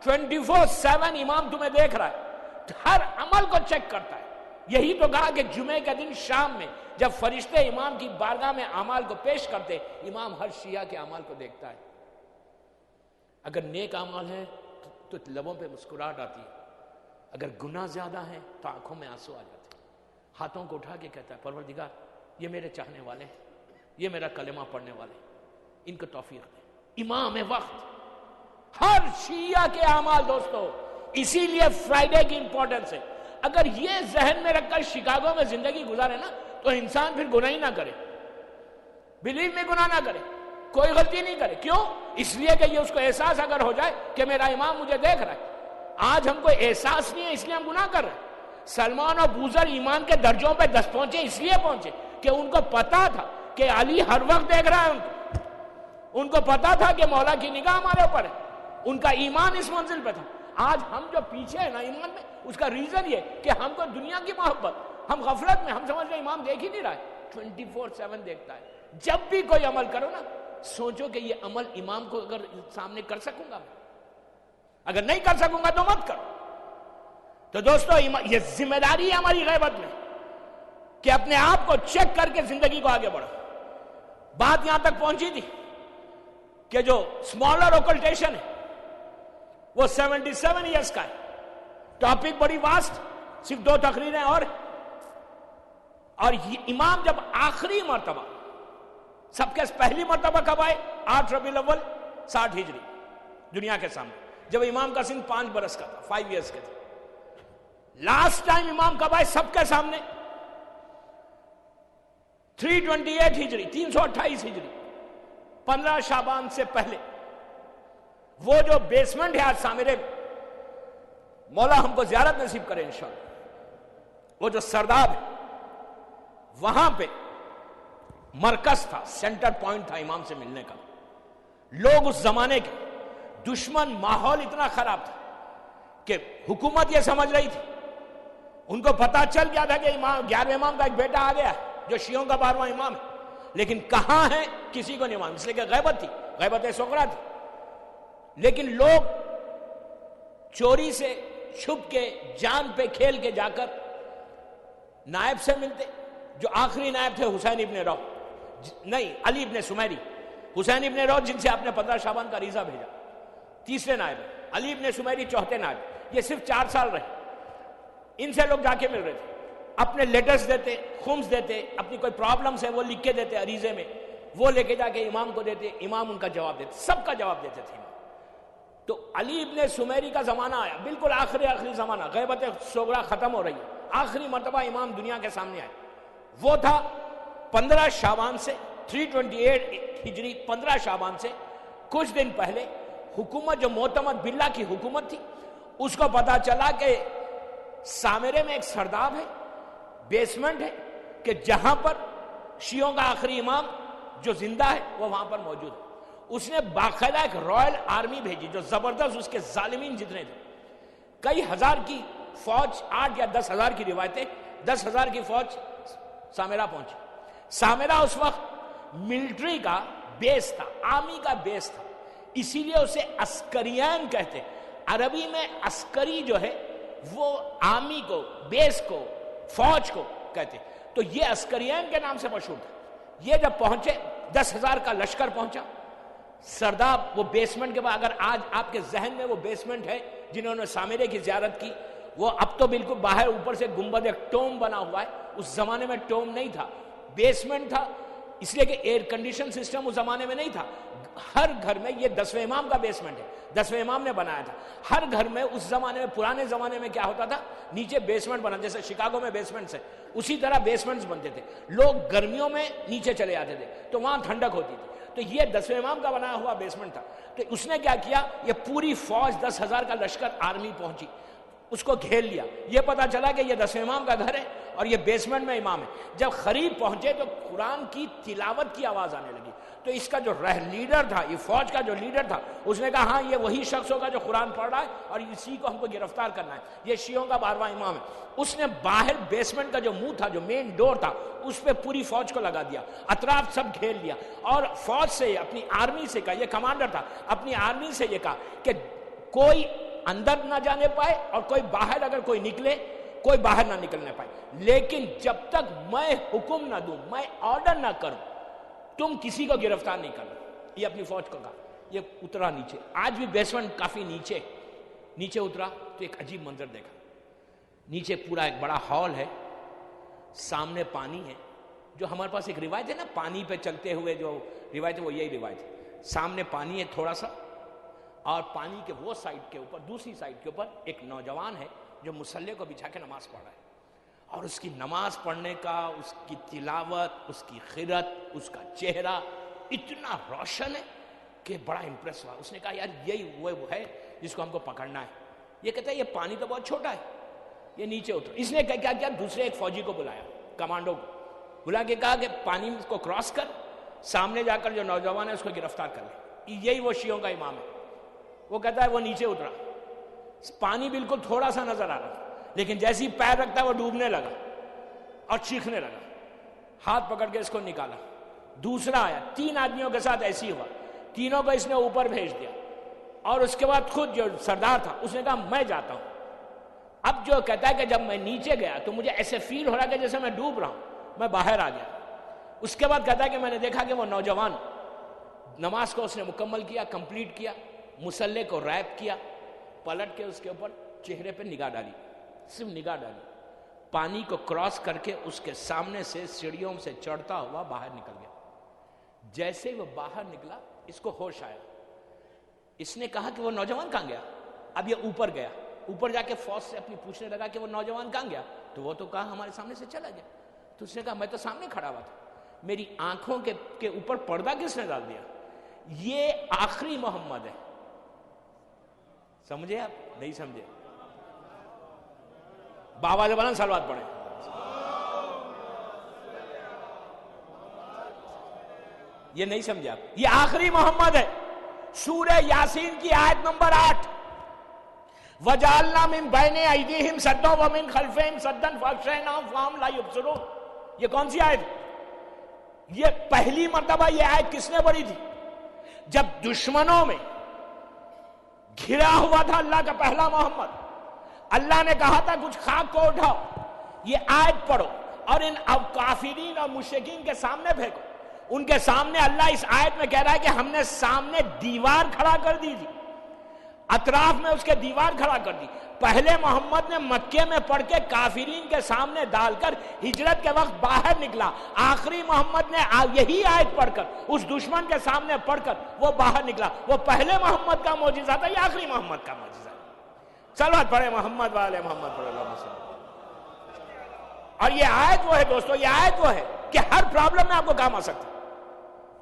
24/7 امام تمہیں دیکھ رہا ہے، ہر عمل کو چیک کرتا ہے. یہی تو کہا کہ جمعے کے دن شام میں جب فرشتے امام کی بارگاہ میں اعمال کو پیش کرتے، امام ہر شیعہ کے اعمال کو دیکھتا ہے. اگر نیک اعمال ہیں تو لبوں پہ مسکراہٹ آتی ہے، اگر گناہ زیادہ ہیں تو آنکھوں میں آنسو آ جاتے ہیں. ہاتھوں کو اٹھا کے کہتا ہے پروردگار یہ میرے چاہنے والے ہیں، یہ میرا کلمہ پڑھنے والے ہیں، ان کو توفیق دے. امام وقت ہر شیعہ کے اعمال دوستو، اسی لیے فرائیڈے کی امپورٹنس ہے. اگر یہ ذہن میں رکھ کر شکاگو میں زندگی گزارے نا تو انسان پھر گناہ ہی نہ کرے، بلیو میں گناہ نہ کرے، کوئی غلطی نہیں کرے. کیوں؟ اس لیے کہ یہ اس کو احساس اگر ہو جائے کہ میرا امام مجھے دیکھ رہا ہے. آج ہم کو احساس نہیں ہے اس لیے ہم گناہ کر رہے ہیں. سلمان اور بوذر ایمان کے درجوں پہ دست پہنچے اس لیے پہنچے کہ ان کو پتا تھا کہ علی ہر وقت دیکھ رہا ہے ان کو پتا تھا کہ مولا کی نگاہ ہمارے اوپر ہے. ان کا ایمان اس منزل پہ تھا. آج ہم جو پیچھے ہیں نا ایمان میں، اس کا ریزن یہ کہ ہم کو دنیا کی محبت، ہم غفلت میں، ہم سمجھ رہے امام دیکھ ہی نہیں رہا ہے، 24/7 دیکھتا ہے. جب بھی کوئی عمل کرو نا سوچو کہ یہ عمل امام کو اگر سامنے کر سکوں گا میں، اگر نہیں کر سکوں گا تو مت کرو. تو دوستو یہ ذمہ داری ہے ہماری غیبت میں کہ اپنے آپ کو چیک کر کے زندگی کو آگے بڑھو. بات یہاں تک پہنچی تھی کہ جو اسمالر اوکلٹیشن ہے وہ 77 ایئرس کا ہے. ٹاپک بڑی واسٹ، صرف 2 تقریریں اور یہ امام جب آخری مرتبہ، سب کے پہلی مرتبہ کب آئے؟ 8 ربیع الاول 60 ہجری دنیا کے سامنے، جب امام کا سن 5 برس کا تھا، 5 ایئرس کے تھے. لاسٹ ٹائم امام کب آئے سب کے سامنے؟ 328 ہجری، 328 ہجری، 15 شعبان سے پہلے. وہ جو بیسمنٹ ہے آج سامرے میں، مولا ہم کو زیارت نصیب کرے انشاءاللہ، وہ جو سرداب ہے وہاں پہ مرکز تھا، سینٹر پوائنٹ تھا امام سے ملنے کا. لوگ اس زمانے کے دشمن، ماحول اتنا خراب تھا کہ حکومت یہ سمجھ رہی تھی، ان کو پتا چل گیا تھا کہ امام 11ویں امام کا ایک بیٹا آ گیا جو شیعوں کا 12واں امام ہے، لیکن کہاں ہے کسی کو نہیں معلوم، اس لیے کہ غیبت تھی، غیبت صغریٰ تھی. لیکن لوگ چوری سے چھپ کے جان پہ کھیل کے جا کر نائب سے ملتے. جو آخری نائب تھے حسین ابن رو، نہیں علی ابن سمیری، حسین ابن رو جن سے آپ نے 15 شعبان کا ریزہ بھیجا، تیسرے نائب ہے. علی ابن سمیری چوتھے نائب. یہ صرف 4 سال رہے. ان سے لوگ جا کے مل رہے تھے، اپنے لیٹرز دیتے، خمس دیتے، اپنی کوئی پرابلمس ہے وہ لکھ کے دیتے عریضے میں، وہ لے کے جا کے امام کو دیتے، امام ان کا جواب دیتے، سب کا جواب دیتے تھے امام. تو علی ابن سمیری کا زمانہ آیا، بالکل آخری زمانہ، غیبت صغریٰ ختم ہو رہی ہے، آخری مرتبہ امام دنیا کے سامنے آئے. وہ تھا 15 شعبان سے، 328 ہجری 15 شعبان سے کچھ دن پہلے. حکومت جو معتمد باللہ کی حکومت تھی، اس کو پتا چلا کہ سامرے میں ایک سرداب ہے، بیسمنٹ ہے، کہ جہاں پر شیعوں کا آخری امام جو زندہ ہے وہ وہاں پر موجود ہے. اس نے باقاعدہ ایک رائل آرمی بھیجی جو زبردست، اس کے ظالمین جتنے تھے، کئی ہزار کی فوج، 8 یا 10 ہزار کی روایتیں، 10 ہزار کی فوج سامرا پہنچی. سامرا اس وقت ملٹری کا بیس تھا، آرمی کا بیس تھا، اسی لیے اسے عسکریان کہتے. عربی میں عسکری جو ہے وہ آرمی کو، بیس کو، فوج کو کہتے. تو یہ عسکریان کے نام سے مشہور تھا. یہ جب پہنچے 10,000 کا لشکر پہنچا، سرداب وہ بیسمنٹ کے بعد، اگر آج آپ کے ذہن میں وہ بیسمنٹ ہے جنہوں نے سامرے کی زیارت کی، وہ اب تو بالکل باہر اوپر سے گنبد ایک ٹوم بنا ہوا ہے، اس زمانے میں ٹوم نہیں تھا، بیسمنٹ تھا، اس لیے کہ ایئر کنڈیشن سسٹم اس زمانے میں نہیں تھا. ہر گھر میں، یہ 10ویں امام کا بیسمنٹ ہے، 10ویں امام نے بنایا تھا. ہر گھر میں اس زمانے میں، پرانے زمانے میں کیا ہوتا تھا، نیچے بیسمنٹ بنا، جیسے شکاگو میں بیسمنٹس ہے، اسی طرح بیسمنٹس بنتے تھے. لوگ گرمیوں میں نیچے چلے آتے تھے تو وہاں ٹھنڈک ہوتی تھی. تو یہ 10ویں امام کا بنایا ہوا بیسمنٹ تھا. تو اس نے کیا کیا، یہ پوری فوج 10,000 کا لشکر آرمی پہنچی، اس کو گھیر لیا. یہ پتا چلا کہ یہ 10ویں امام کا گھر ہے اور یہ بیسمنٹ میں امام ہے. جب قریب پہنچے تو قرآن کی تلاوت کی آواز آنے لگی. تو اس کا جو لیڈر تھا، یہ فوج کا جو لیڈر تھا، اس نے کہا ہاں یہ وہی شخص ہوگا جو قرآن پڑھ رہا ہے اور اسی کو ہم کو گرفتار کرنا ہے، یہ شیعوں کا 12واں امام ہے. اس نے باہر بیسمنٹ کا جو منہ تھا، جو مین ڈور تھا، اس پہ پوری فوج کو لگا دیا، اطراف سب گھیر لیا. اور فوج سے، اپنی آرمی سے کہا، یہ کمانڈر تھا، اپنی آرمی سے یہ کہا کہ کوئی اندر نہ جانے پائے اور کوئی باہر، اگر کوئی نکلے کوئی باہر نہ نکلنے پائے، لیکن جب تک میں حکم نہ دوں، میں آرڈر نہ کروں، تم کسی کو گرفتار نہیں کرنا. یہ اپنی فوج کو کہا. یہ اترا نیچے، آج بھی بیسمنٹ کافی نیچے اترا تو ایک عجیب منظر دیکھا. نیچے پورا ایک بڑا ہال ہے، سامنے پانی ہے، جو ہمارے پاس ایک روایت ہے نا پانی پہ چلتے ہوئے، جو روایت ہے وہ یہی روایت ہے. سامنے پانی ہے تھوڑا سا، اور پانی کے وہ سائڈ کے اوپر، دوسری سائڈ کے اوپر ایک نوجوان ہے جو مصلے کو بچھا کے نماز پڑھ رہا ہے. اور اس کی نماز پڑھنے کا، اس کی تلاوت، اس کی خرت، اس کا چہرہ اتنا روشن ہے کہ بڑا امپریس ہوا. اس نے کہا یار یہی وہ ہے جس کو ہم کو پکڑنا ہے. یہ کہتا ہے یہ پانی تو بہت چھوٹا ہے، یہ نیچے اتر. اس نے کیا کیا، دوسرے ایک فوجی کو بلایا، کمانڈو کو بلا کے کہا کہ پانی کو کراس کر، سامنے جا کر جو نوجوان ہے اس کو گرفتار کر لے، یہی وہ شیعوں کا امام ہے. وہ کہتا ہے وہ نیچے اترا، پانی بالکل تھوڑا سا نظر آ رہا تھا، لیکن جیسی پیر رکھتا ہے وہ ڈوبنے لگا اور چیخنے لگا. ہاتھ پکڑ کے اس کو نکالا. دوسرا آیا، 3 آدمیوں کے ساتھ ایسی ہوا، تینوں کو اس نے اوپر بھیج دیا. اور اس کے بعد خود جو سردار تھا اس نے کہا میں جاتا ہوں. اب جو کہتا ہے کہ جب میں نیچے گیا تو مجھے ایسے فیل ہو رہا کہ جیسے میں ڈوب رہا ہوں، میں باہر آ گیا. اس کے بعد کہتا ہے کہ میں نے دیکھا کہ وہ نوجوان نماز کو اس نے مکمل کیا، کمپلیٹ کیا، مصلے کو ریپ کیا، پلٹ کے اس کے اوپر چہرے پہ نگاہ ڈالی، صرف نگاہ ڈالی، پانی کو کراس کر کے اس کے سامنے سے سیڑھیوں سے چڑھتا ہوا باہر نکل گیا. جیسے وہ باہر نکلا اس کو ہوش آیا. اس نے کہا کہ وہ نوجوان کہاں گیا. اب یہ اوپر گیا، اوپر جا کے فوج سے اپنی پوچھنے لگا کہ وہ نوجوان کہاں گیا. تو وہ تو کہا ہمارے سامنے سے چلا گیا. تو اس نے کہا میں تو سامنے کھڑا ہوا تھا، میری آنکھوں کے اوپر پردہ کس نے ڈال دیا. یہ آخری محمد ہے. سمجھے آپ؟ نہیں سمجھے؟ باواز بلند صلوات پڑھیں. یہ نہیں سمجھے آپ؟ یہ آخری محمد ہے. سورہ یاسین کی آیت نمبر 8، وَجَعَلْنَا مِن بَيْنِ أَيْدِيهِمْ سَدًّا وَمِن خَلْفِهِمْ سَدًّا فَأَغْشَيْنَاهُمْ فَهُمْ لَا يُبْصِرُونَ. یہ کون سی آیت؟ یہ پہلی مرتبہ یہ آیت کس نے پڑھی تھی؟ جب دشمنوں میں گھرا ہوا تھا اللہ کا پہلا محمد. اللہ نے کہا تھا کچھ خاک کو اٹھاؤ، یہ آیت پڑھو اور ان کافرین اور مشرکین کے سامنے پھینکو. ان کے سامنے اللہ اس آیت میں کہہ رہا ہے کہ ہم نے سامنے دیوار کھڑا کر دی تھی، اطراف میں اس کے دیوار کھڑا کر دی. پہلے محمد نے مکے میں پڑھ کے کافرین کے سامنے ڈال کر ہجرت کے وقت باہر نکلا. آخری محمد نے یہی آیت پڑھ کر اس دشمن کے سامنے پڑھ کر وہ باہر نکلا. وہ پہلے محمد کا معجزہ تھا، یہ آخری محمد کا معجزہ ہے. صلوات پڑھے محمد والے محمد صلی اللہ علیہ وسلم. اور یہ آیت وہ ہے دوستو، یہ آیت وہ ہے کہ ہر پرابلم میں آپ کو کام آ سکتا ہے.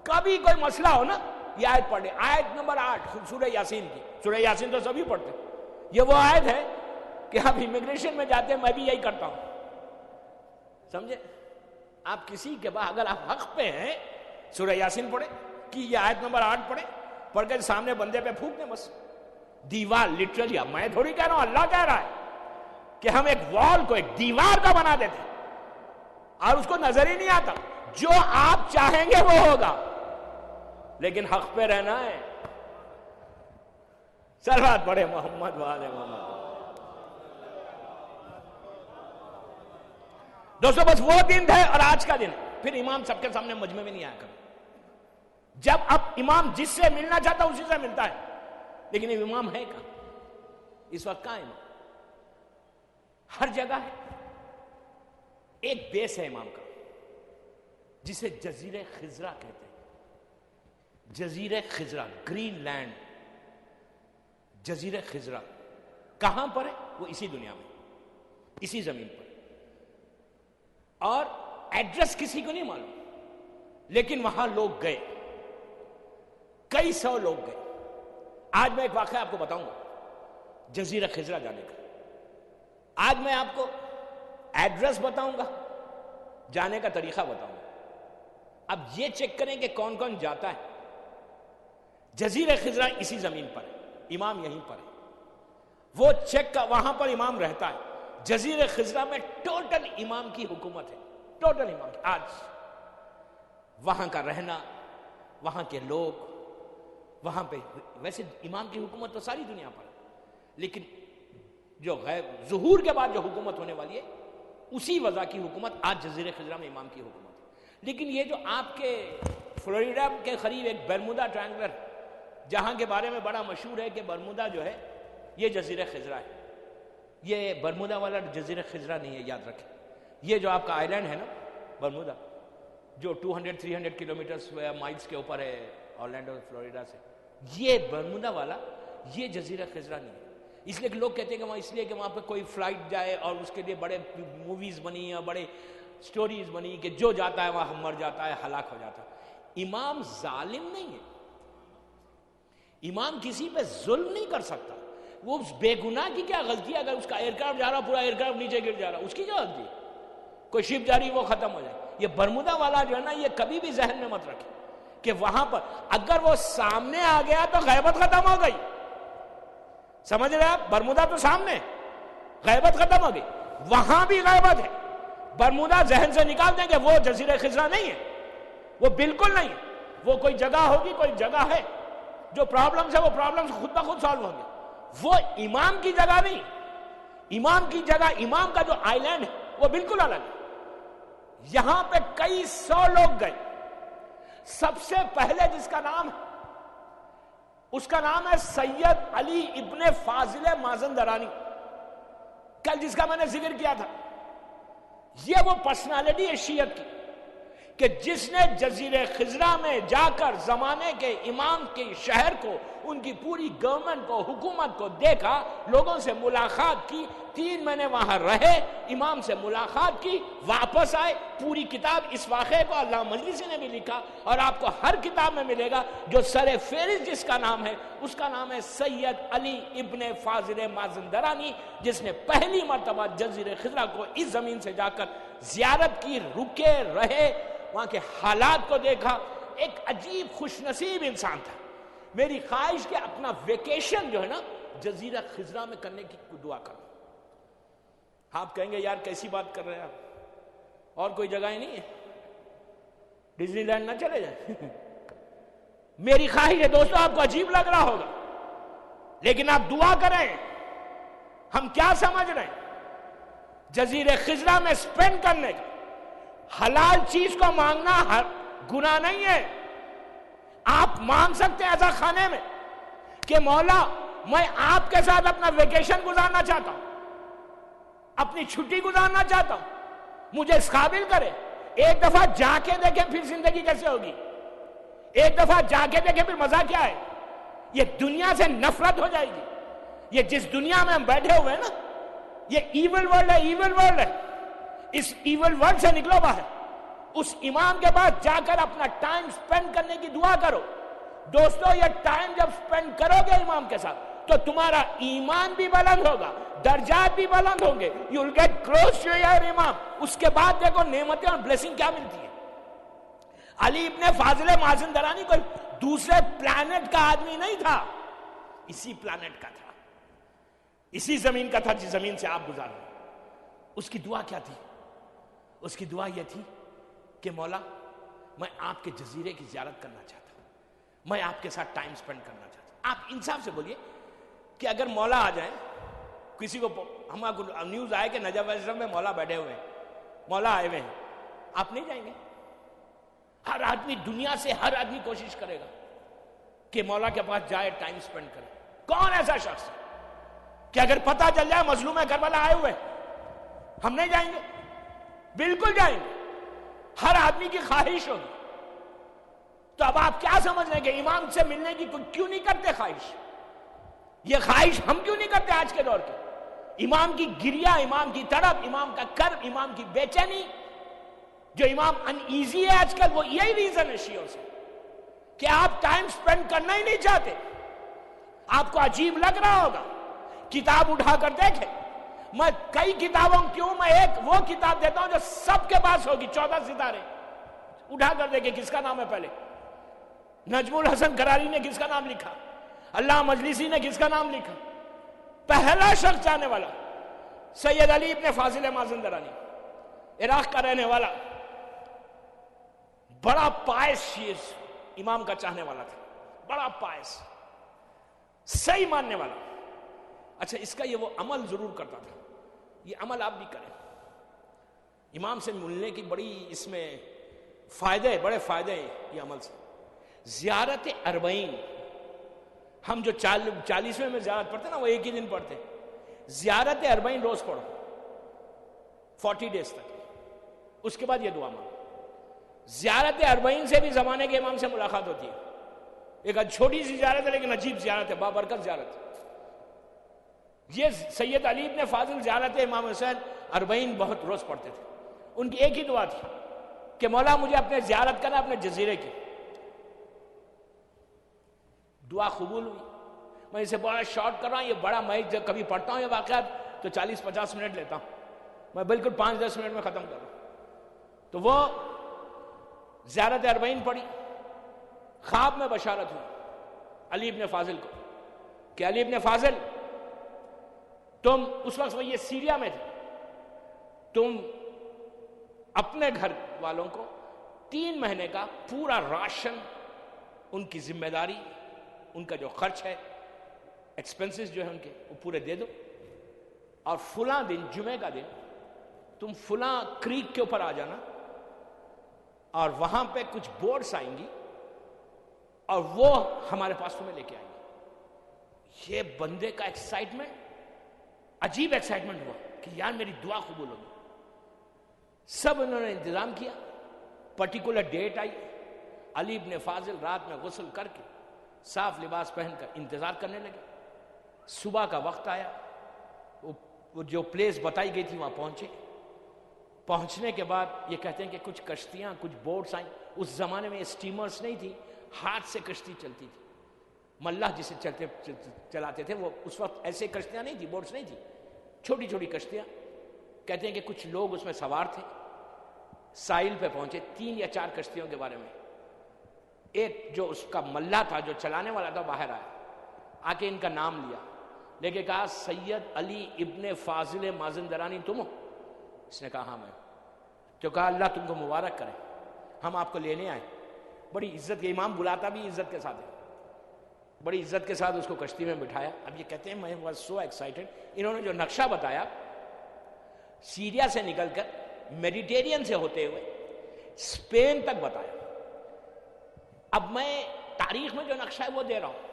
کبھی کوئی مسئلہ ہو نا، یہ آیت پڑھیں. آیت نمبر 8 سورہ یاسین کی. سورہ یاسین تو سبھی پڑھتے. یہ وہ آیت ہے کہ آپ امیگریشن میں جاتے ہیں، میں بھی یہی کرتا ہوں. سمجھے؟ آپ کسی کے بعد اگر آپ حق پہ ہیں، سورہ یاسین پڑھیں کہ یہ آیت نمبر 8 پڑھیں، پڑھ کے سامنے بندے پہ پھونک دیں بس. دیوار لٹرلی، میں تھوڑی کہہ رہا ہوں، اللہ کہہ رہا ہے کہ ہم ایک وال کو، ایک دیوار کا بنا دیتے اور اس کو نظر ہی نہیں آتا. جو آپ چاہیں گے وہ ہوگا، لیکن حق پہ رہنا ہے. صلوات پڑھے محمد والے محمد. دوستو بس وہ دن ہے اور آج کا دن ہے. پھر امام سب کے سامنے مجمع میں نہیں آیا کرے. جب اب امام جس سے ملنا چاہتا اسی سے ملتا ہے. لیکن امام ہے کہاں اس وقت؟ کہاں امام؟ ہر جگہ ہے. ایک بیس ہے امام کا جسے جزیرہ خضرا کہتے ہیں. جزیرہ خضرا، گرین لینڈ، جزیرہ خضرا کہاں پر ہے؟ وہ اسی دنیا میں، اسی زمین پر. اور ایڈریس کسی کو نہیں معلوم، لیکن وہاں لوگ گئے، کئی سو لوگ گئے. آج میں ایک واقعہ آپ کو بتاؤں گا جزیرہ خضرا جانے کا. آج میں آپ کو ایڈریس بتاؤں گا، جانے کا طریقہ بتاؤں گا. اب یہ چیک کریں کہ کون کون جاتا ہے. جزیرہ خضرا اسی زمین پر ہے، امام یہیں پر ہے. وہ چیک کا وہاں پر امام رہتا ہے. جزیرہ خضرا میں ٹوٹل امام کی حکومت ہے، ٹوٹل امام کی. آج وہاں کا رہنا، وہاں کے لوگ، وہاں پہ ویسے امام کی حکومت تو ساری دنیا پر ہے، لیکن جو غیب ظہور کے بعد جو حکومت ہونے والی ہے اسی وضع کی حکومت آج جزیرہ خضرا میں امام کی حکومت ہے. لیکن یہ جو آپ کے فلوریڈا کے قریب ایک برمودا ٹرائنگل جہاں کے بارے میں بڑا مشہور ہے کہ برمودا جو ہے یہ جزیرہ خضرا ہے. یہ برمودا والا جزیرہ خضرا نہیں ہے، یاد رکھیں. یہ جو آپ کا آئی لینڈ ہے نا برمودا، جو 200-300 کلومیٹرز مائلز کے اوپر ہے اورلینڈو فلوریڈا سے، یہ برمودا والا یہ جزیرہ خضرا نہیں ہے. اس لیے کہ لوگ کہتے ہیں کہ وہاں اس لیے کہ وہاں پہ کوئی فلائٹ جائے اور اس کے لیے بڑے موویز بنی اور بڑے سٹوریز بنی کہ جو جاتا ہے وہاں مر جاتا ہے، ہلاک ہو جاتا ہے. امام ظالم نہیں ہے، امام کسی پہ ظلم نہیں کر سکتا. وہ بے گناہ کی کیا غلطی ہے؟ اگر اس کا ایئرکرافٹ جا رہا پورا ایئرکرافٹ نیچے گر جا رہا، اس کی کیا غلطی ہے؟ کوئی شپ جا رہی وہ ختم ہو جائے. یہ برمودا والا جو ہے نا، یہ کبھی بھی ذہن میں مت رکھے کہ وہاں پر اگر وہ سامنے آ گیا تو غیبت ختم ہو گئی. سمجھ رہے آپ؟ برمودا تو سامنے، غیبت ختم ہو گئی. وہاں بھی غیبت ہے. برمودا ذہن سے نکال دیں کہ وہ جزیرہ خضرا نہیں ہے، وہ بالکل نہیں ہے. وہ کوئی جگہ ہوگی، کوئی جگہ ہے، جو پرابلمز ہے وہ پرابلمز خود بخود سالو ہوں گے. وہ امام کی جگہ نہیں. امام کی جگہ، امام کا جو آئی لینڈ ہے وہ بالکل الگ ہے. یہاں پہ کئی سو لوگ گئے. سب سے پہلے جس کا نام ہے اس کا نام ہے سید علی ابن فاضل مازندرانی. کل جس کا میں نے ذکر کیا تھا، یہ وہ پرسنالٹی ہے شیعت کی کہ جس نے جزیرہ خضرا میں جا کر زمانے کے امام کے شہر کو، ان کی پوری گورنمنٹ کو، حکومت کو دیکھا، لوگوں سے ملاقات کی، 3 مہینے وہاں رہے، امام سے ملاقات کی، واپس آئے. پوری کتاب اس واقعے کو علامہ مجلسی نے بھی لکھا اور آپ کو ہر کتاب میں ملے گا. جو سر فہرست جس کا نام ہے اس کا نام ہے سید علی ابن فاضل مازندرانی، جس نے پہلی مرتبہ جزیرہ خضرا کو اس زمین سے جا کر زیارت کی، رکے، رہے، وہاں کے حالات کو دیکھا. ایک عجیب خوش نصیب انسان تھا. میری خواہش کہ اپنا ویکیشن جو ہے نا جزیرہ خضرا میں کرنے کی دعا کرو. آپ کہیں گے یار کیسی بات کر رہے ہیں آپ، اور کوئی جگہ ہی نہیں ہے، ڈزنی لینڈ نہ چلے جائیں. میری خواہش ہے دوستو، آپ کو عجیب لگ رہا ہوگا لیکن آپ دعا کریں. ہم کیا سمجھ رہے ہیں؟ جزیرہ خضرا میں سپینڈ کرنے کا، حلال چیز کو مانگنا گناہ نہیں ہے. آپ مانگ سکتے ہیں عزا خانے میں کہ مولا میں آپ کے ساتھ اپنا ویکیشن گزارنا چاہتا ہوں، اپنی چھٹی گزارنا چاہتا ہوں، مجھے اس قابل کرے. ایک دفعہ جا کے دیکھیں پھر زندگی کیسے ہوگی. ایک دفعہ جا کے دیکھیں پھر مزہ کیا ہے. یہ دنیا سے نفرت ہو جائے گی. یہ جس دنیا میں ہم بیٹھے ہوئے ہیں نا، یہ ایول ورلڈ ہے، ایول ورلڈ ہے. اس ایول ورلڈ سے نکلو باہر. اس امام کے پاس جا کر اپنا ٹائم سپینڈ کرنے کی دعا کرو. دوستو یہ ٹائم جب سپینڈ کرو گے امام کے ساتھ تو تمہارا ایمان بھی بلند ہوگا، درجات بھی بلند ہوں گے. You will get close to your imam. اس کے بعد دیکھو نعمتیں اور بلیسنگ کیا ملتی ہے. علی ابن فاضل مازندرانی کوئی دوسرے پلانٹ کا آدمی نہیں تھا، اسی پلانٹ کا تھا، اسی زمین کا تھا جس زمین سے آپ گزار رہے. اس کی دعا کیا تھی؟ اس کی دعا یہ تھی کہ مولا میں آپ کے جزیرے کی زیارت کرنا چاہتا ہوں، میں آپ کے ساتھ ٹائم سپینڈ کرنا چاہتا ہوں. آپ انصاف سے بولیے کہ اگر مولا آ جائیں، کسی کو ہمارا نیوز آئے کہ نجف اشرف میں مولا بیٹھے ہوئے ہیں، مولا آئے ہوئے ہیں، آپ نہیں جائیں گے؟ آدمی دنیا سے ہر آدمی کوشش کرے گا کہ مولا کے پاس جائے, ٹائم سپینڈ کرے. کون ایسا شخص ہے کہ اگر پتہ چل جائے مظلوم کربلا آئے ہوئے ہم نہیں جائیں گے؟ بالکل جائیں گے. ہر آدمی کی خواہش ہوگی. تو اب آپ کیا سمجھ رہے ہیں کہ امام سے ملنے کی کیوں نہیں کرتے خواہش؟ یہ خواہش ہم کیوں نہیں کرتے آج کے دور کے؟ امام کی گریہ, امام کی تڑپ, امام کا کرب, امام کی بے چینی, جو امام ان ایزی ہے آج کل, وہ یہی ریزن ہے شیعوں سے کہ آپ ٹائم سپینڈ کرنا ہی نہیں چاہتے. آپ کو عجیب لگ رہا ہوگا, کتاب اٹھا کر دیکھیں. میں کئی کتابوں کیوں, میں ایک وہ کتاب دیتا ہوں جو سب کے پاس ہوگی, 14 ستارے. اٹھا کر دیکھیں کس کا نام ہے پہلے. نجم الحسن کراری نے کس کا نام لکھا, اللہ مجلسی نے کس کا نام لکھا. پہلا شخص چاہنے والا سید علی ابن فاضل مازندرانی, عراق کا رہنے والا, بڑا پائس شیعہ امام کا چاہنے والا تھا, بڑا پائس, صحیح ماننے والا. اچھا, اس کا یہ وہ عمل ضرور کرتا تھا, یہ عمل آپ بھی کریں. امام سے ملنے کی بڑی اس میں فائدے, بڑے فائدے ہیں یہ عمل سے. زیارت اربعین, ہم جو 40ویں میں زیارت پڑھتے ہیں نا, وہ ایک ہی دن پڑھتے ہیں. زیارت اربعین روز پڑھو 40 ڈیز تک, اس کے بعد یہ دعا مانگو. زیارت اربعین سے بھی زمانے کے امام سے ملاقات ہوتی ہے. ایک چھوٹی سی زیارت ہے لیکن عجیب زیارت ہے, بابرکت زیارت. یہ سید علی ابن فاضل زیارت امام حسین 40 بہت روز پڑھتے تھے. ان کی ایک ہی دعا تھی کہ مولا مجھے اپنے زیارت کرنا اپنے جزیرے کی. دعا قبول ہوئی. میں اسے بڑا شارٹ کر رہا ہوں, یہ بڑا, میں جب کبھی پڑھتا ہوں یہ واقعات تو 40-50 منٹ لیتا ہوں, میں بالکل 5-10 منٹ میں ختم کر رہا ہوں. تو وہ زیارت اربعین پڑھی. خواب میں بشارت ہوئی علی ابن فاضل کو کہ علی ابن فاضل, تم اس وقت وہ یہ سیریا میں تھے, تم اپنے گھر والوں کو 3 مہینے کا پورا راشن, ان کی ذمہ داری, ان کا جو خرچ ہے, ایکسپنسز جو ہے ان کے, وہ پورے دے دو. اور فلاں دن, جمعے کا دن, تم فلاں کریک کے اوپر آ جانا, اور وہاں پہ کچھ بورڈز آئیں گی اور وہ ہمارے پاس تمہیں لے کے آئیں گے. یہ بندے کا ایکسائٹمنٹ, عجیب ایکسائٹمنٹ ہوا کہ یار میری دعا قبول ہوگی. سب انہوں نے انتظام کیا. پرٹیکولر ڈیٹ آئی, علی ابن فاضل رات میں غسل کر کے صاف لباس پہن کر انتظار کرنے لگے. صبح کا وقت آیا, وہ جو پلیس بتائی گئی تھی وہاں پہنچے. پہنچنے کے بعد یہ کہتے ہیں کہ کچھ کشتیاں, کچھ بوٹس آئیں. اس زمانے میں اسٹیمرز نہیں تھی, ہاتھ سے کشتی چلتی تھی. ملاح جسے چلاتے تھے, وہ اس وقت ایسے کشتیاں نہیں تھی, بوٹس نہیں تھی, چھوٹی چھوٹی کشتیاں. کہتے ہیں کہ کچھ لوگ اس میں سوار تھے. ساحل پہ پہنچے, 3 یا 4 کشتیوں کے بارے میں. ایک جو اس کا ملاح تھا, جو چلانے والا تھا, باہر آیا, آ کے ان کا نام لیا, لے کے کہا سید علی ابن فاضل مازندرانی تم ہو؟ اس نے کہا ہاں میں. تو کہا اللہ تم کو مبارک کرے, ہم آپ کو لینے آئے. بڑی عزت کے, امام بلاتا بھی عزت کے ساتھ ہے, بڑی عزت کے ساتھ اس کو کشتی میں بٹھایا. اب یہ کہتے ہیں میں واز سو ایکسائٹڈ. انہوں نے جو نقشہ بتایا, سیریا سے نکل کر میڈیٹرین سے ہوتے ہوئے اسپین تک بتایا. اب میں تاریخ میں جو نقشہ ہے وہ دے رہا ہوں,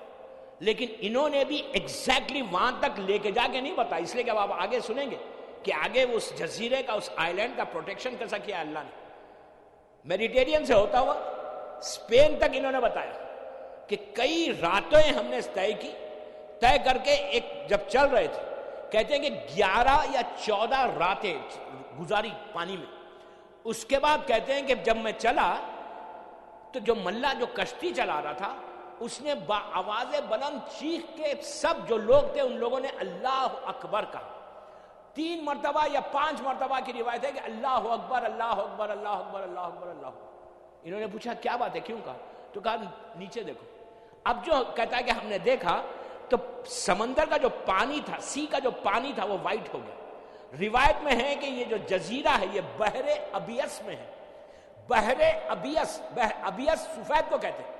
لیکن انہوں نے بھی ایگزیکٹلی وہاں تک لے کے جا کے نہیں بتایا, اس لیے کہ اب آپ آگے سنیں گے کہ آگے اس جزیرے کا, اس آئلینڈ کا پروٹیکشن کیسا کیا اللہ نے. میڈیٹرین سے ہوتا ہوا اسپین تک انہوں نے بتایا کہ کئی راتیں ہم نے طے کر کے ایک جب چل رہے تھے, کہتے ہیں کہ 11 یا 14 راتیں گزاری پانی میں. اس کے بعد کہتے ہیں کہ جب میں چلا تو جو ملا جو کشتی چلا رہا تھا, اس نے آواز بلند چیخ کے سب جو لوگ تھے ان لوگوں نے اللہ اکبر کہا. 3 مرتبہ یا 5 مرتبہ کی روایت ہے کہ اللہ اکبر اللہ اکبر اللہ اکبر اللہ اکبر اللہ اکبر. انہوں نے پوچھا کیا بات ہے, کیوں کہا؟ تو کہا نیچے دیکھو. اب جو کہتا ہے کہ ہم نے دیکھا تو سمندر کا جو پانی تھا, سی کا جو پانی تھا, وہ وائٹ ہو گیا. روایت میں ہے کہ یہ جو جزیرہ ہے یہ بحر ابیس میں ہے. بحر ابیس, ابیس سفید کو کہتے ہیں,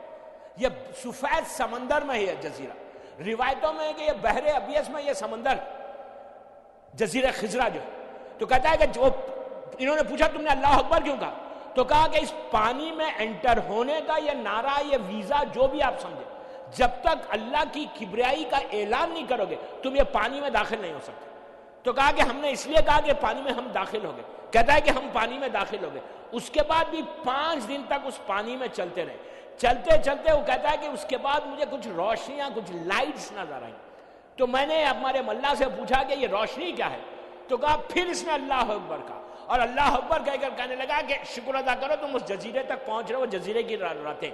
یہ سفید سمندر میں ہے جزیرہ. روایتوں میں ہے کہ یہ بحر ابیس میں یہ سمندر جزیرہ خضرہ جو. تو کہتا ہے کہ جو انہوں نے پوچھا تم نے اللہ اکبر کیوں کہا, تو کہا کہ اس پانی میں انٹر ہونے کا یہ نعرہ، یہ ویزا، جو بھی آپ سمجھے، جب تک اللہ کی کبریائی کا اعلان نہیں کرو گے تم یہ پانی میں داخل نہیں ہو سکتے۔ تو کہا کہ ہم نے اس لیے کہا کہ پانی میں ہم داخل ہو گئے۔ کہتا ہے کہ ہم پانی میں داخل ہو گئے، اس کے بعد بھی 5 دن تک اس پانی میں چلتے رہے، چلتے چلتے وہ کہتا ہے کہ اس کے بعد مجھے کچھ روشنیاں، کچھ لائٹس نظر آئیں۔ تو میں نے ہمارے ملا سے پوچھا کہ یہ روشنی کیا ہے؟ تو کہا، پھر اس نے اللہ اکبر کہا، اور اللہ اکبر کہہ کر کہنے لگا کہ شکر ادا کرو تم اس جزیرے تک پہنچ رہے ہو، جزیرے کی راتیں۔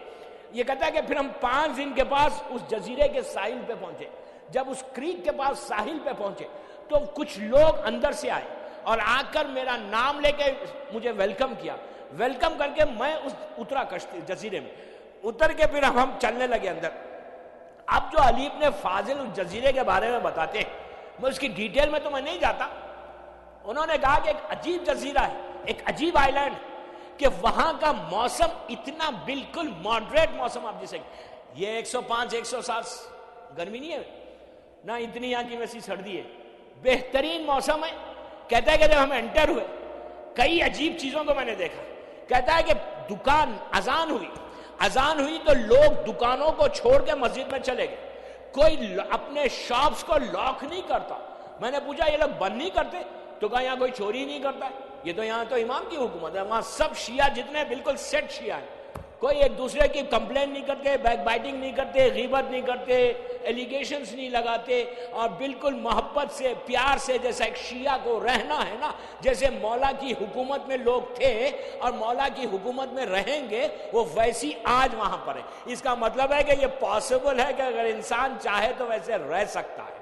یہ کہتا ہے کہ پھر ہم 5 دن کے پاس اس جزیرے کے ساحل پہ پہنچے۔ جب اس کریک کے پاس ساحل پہ پہنچے تو کچھ لوگ اندر سے آئے اور آ کر میرا نام لے کے مجھے ویلکم کیا۔ ویلکم کر کے میں اترا کشتی جزیرے میں، اتر کے پھر ہم چلنے لگے اندر۔ اب جو علی ابن فاضل اس جزیرے کے بارے میں بتاتے ہیں، میں اس کی ڈیٹیل میں تو میں نہیں جاتا۔ انہوں نے کہا کہ ایک عجیب جزیرہ ہے، ایک عجیب آئی لینڈ، کہ وہاں کا موسم اتنا بالکل ماڈریٹ موسم، آپ جسے یہ 105 107 گرمی نہیں ہے، نہ اتنی یہاں کی ویسی سردی ہے، بہترین موسم ہے۔ کہتا ہے کہ جب ہم انٹر ہوئے کئی عجیب چیزوں کو میں نے دیکھا۔ کہتا ہے کہ دکان اذان ہوئی تو لوگ دکانوں کو چھوڑ کے مسجد میں چلے گئے، کوئی اپنے شاپس کو لاک نہیں کرتا۔ میں نے پوچھا یہ لوگ بند نہیں کرتے؟ تو کہا یہاں کوئی چوری نہیں کرتا ہے، یہ تو یہاں تو امام کی حکومت ہے، وہاں سب شیعہ جتنے بالکل سیٹ شیعہ ہیں، کوئی ایک دوسرے کی کمپلین نہیں کرتے، بیک بائٹنگ نہیں کرتے، غیبت نہیں کرتے، ایلیگیشنز نہیں لگاتے، اور بالکل محبت سے پیار سے جیسا ایک شیعہ کو رہنا ہے نا، جیسے مولا کی حکومت میں لوگ تھے اور مولا کی حکومت میں رہیں گے، وہ ویسی آج وہاں پر ہے۔ اس کا مطلب ہے کہ یہ پاسبل ہے کہ اگر انسان چاہے تو ویسے رہ سکتا ہے۔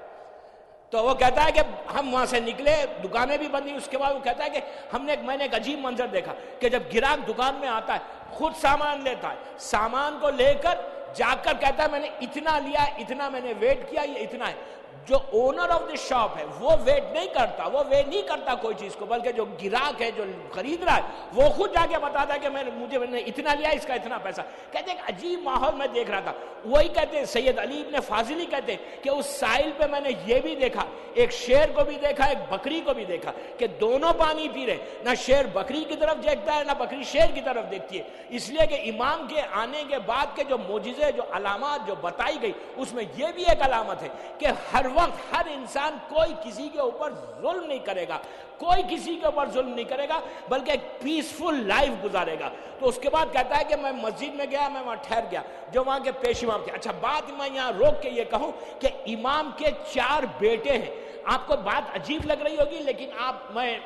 تو وہ کہتا ہے کہ ہم وہاں سے نکلے، دکانیں بھی بندی۔ اس کے بعد وہ کہتا ہے کہ میں نے ایک عجیب منظر دیکھا کہ جب گراہک دکان میں آتا ہے خود سامان لیتا ہے، سامان کو لے کر جا کر کہتا ہے میں نے اتنا لیا، اتنا میں نے ویٹ کیا، یہ اتنا ہے۔ جو اونر آف دی شاپ ہے وہ ویٹ نہیں کرتا، وہ ویٹ نہیں کرتا کوئی چیز کو، بلکہ جو گراہک ہے جو خرید رہا ہے وہ خود جا کے بتاتا ہے کہ میں نے اتنا لیا، اس کا اتنا پیسہ۔ کہتے ہیں ایک عجیب ماحول میں دیکھ رہا تھا۔ وہی کہتے ہیں سید علی ابن فاضلی کہتے ہیں کہ اس ساحل پہ میں نے یہ بھی دیکھا، ایک شیر کو بھی دیکھا، ایک بکری کو بھی دیکھا، کہ دونوں پانی پی رہے، نہ شیر بکری کی طرف دیکھتا ہے نہ بکری شیر کی طرف دیکھتی ہے۔ اس لیے کہ امام کے آنے کے بعد کے جو معجزے، جو علامات جو بتائی گئی، اس میں یہ بھی ایک علامت ہے کہ ہر وقت ہر انسان کوئی کسی کے اوپر ظلم نہیں کرے گا، کوئی کسی کے اوپر ظلم نہیں کرے گا، بلکہ ایک پیسفل لائف گزارے گا۔ تو اس کے بعد کہتا ہے کہ میں مسجد میں گیا، میں وہاں ٹھہر گیا جو وہاں کے پیش امام تھے۔ اچھا بات میں یہاں روک کے یہ کہوں کہ امام کے 4 بیٹے ہیں۔ آپ کو بات عجیب لگ رہی ہوگی، لیکن میں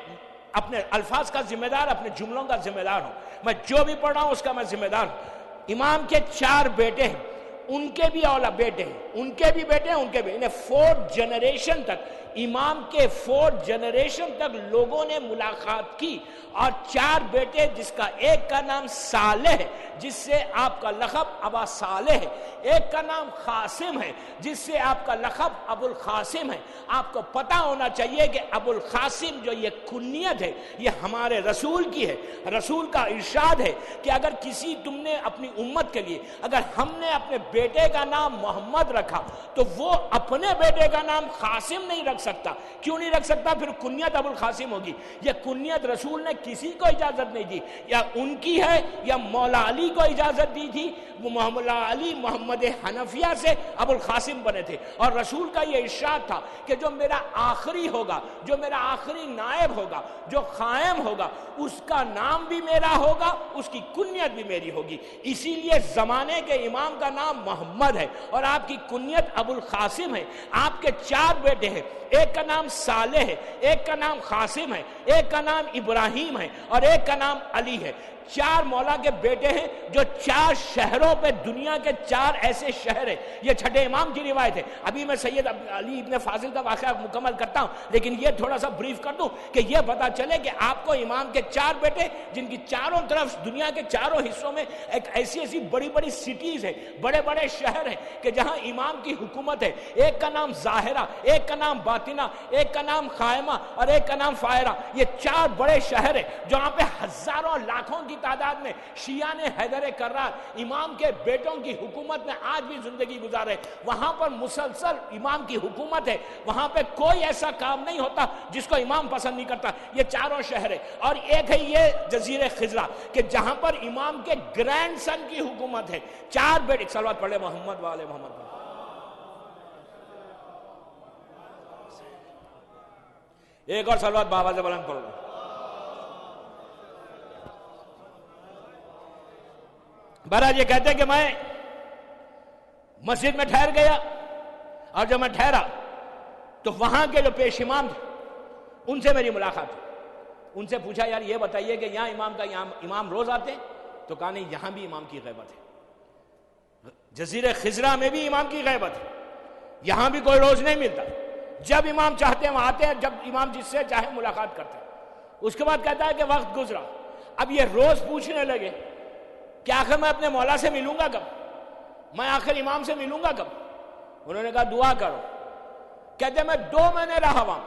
اپنے الفاظ کا ذمہ دار، اپنے جملوں کا ذمہ دار ہوں، میں جو بھی پڑھ رہا ہوں اس کا میں ذمہ دار ہوں۔ امام کے 4 بیٹے ہیں، ان کے بھی اولاد بیٹے ہیں، ان کے بھی بیٹے ہیں، ان کے بھی، انہیں 4 جنریشن تک، امام کے 4 جنریشن تک لوگوں نے ملاقات کی، اور 4 بیٹے، جس کا ایک کا نام صالح ہے جس سے آپ کا لقب ابا صالح ہے، ایک کا نام قاسم ہے جس سے آپ کا لقب ابو القاسم ہے۔ آپ کو پتا ہونا چاہیے کہ ابو القاسم جو یہ کنیت ہے یہ ہمارے رسول کی ہے۔ رسول کا ارشاد ہے کہ اگر کسی تم نے اپنی امت کے لیے، اگر ہم نے اپنے بیٹے کا نام محمد رکھا تو وہ اپنے بیٹے کا نام قاسم نہیں رکھ سکتا۔ کیوں نہیں رکھ سکتا؟ پھر کنیت ابو القاسم ہوگی۔ یہ کنیت رسول نے کسی کو اجازت نہیں دی، یا ان کی ہے یا مولا علی کو اجازت دی تھی۔ مولا علی محمد حنفیہ سے ابو القاسم بنے تھے، اور رسول کا یہ ارشاد تھا کہ جو میرا آخری ہوگا، جو میرا آخری نائب ہوگا، جو قائم ہوگا، اس کا نام بھی میرا ہوگا، اس کی کنیت بھی میری ہوگی۔ اسی لیے زمانے کے امام کا نام محمد ہے اور آپ کی کنیت ابو القاسم ہے۔ آپ کے 4 بیٹے ہیں، ایک کا نام صالح ہے، ایک کا نام قاسم ہے، ایک کا نام ابراہیم ہے، اور ایک کا نام علی ہے۔ 4 مولا کے بیٹے ہیں جو 4 شہروں پہ، دنیا کے 4 ایسے شہر ہیں۔ یہ چھٹے امام کی روایت ہے۔ ابھی میں سید علی ابن فاضل کا واقعہ مکمل کرتا ہوں، لیکن یہ تھوڑا سا بریف کر دوں کہ یہ پتا چلے کہ آپ کو امام کے 4 بیٹے، جن کی چاروں طرف دنیا کے چاروں حصوں میں ایک ایسی بڑی بڑی سٹیز ہے، بڑے بڑے شہر ہیں کہ جہاں امام کی حکومت ہے۔ ایک کا نام ظاہرہ، ایک کا نام باطنہ، ایک کا نام قائمہ، اور ایک کا نام فائرہ۔ یہ 4 بڑے شہر ہیں جہاں پہ ہزاروں لاکھوں کی کی تعداد میں شیعہ نے حیدر کرار امام کے بیٹوں کی حکومت میں آج بھی زندگی گزارے. وہاں پر مسلسل امام کی حکومت ہے, وہاں پہ کوئی ایسا کام نہیں ہوتا جس کو امام پسند نہیں کرتا. یہ چاروں شہر ہے. اور ایک ہے یہ جزیرہ خضرہ کہ جہاں پر امام کے گرینڈ سن کی حکومت ہے. 4 بیٹے, صلوات پڑھے محمد والے محمد. ایک اور صلوات بابا سے بلند پڑھو. بہرحال یہ کہتے ہیں کہ میں مسجد میں ٹھہر گیا, اور جب میں ٹھہرا تو وہاں کے جو پیش امام تھے ان سے میری ملاقات ہوئی. ان سے پوچھا یار یہ بتائیے کہ یہاں امام روز آتے ہیں؟ تو کہا نہیں, یہاں بھی امام کی غیبت ہے. جزیرہ خضرہ میں بھی امام کی غیبت ہے, یہاں بھی کوئی روز نہیں ملتا. جب امام چاہتے ہیں وہاں آتے ہیں, جب امام جس سے چاہے ملاقات کرتے ہیں. اس کے بعد کہتا ہے کہ وقت گزرا, اب یہ روز پوچھنے لگے کہ آخر میں اپنے مولا سے ملوں گا کب, میں آخر امام سے ملوں گا کب. انہوں نے کہا دعا کرو. کہتے ہیں میں 2 مہینے رہا وہاں,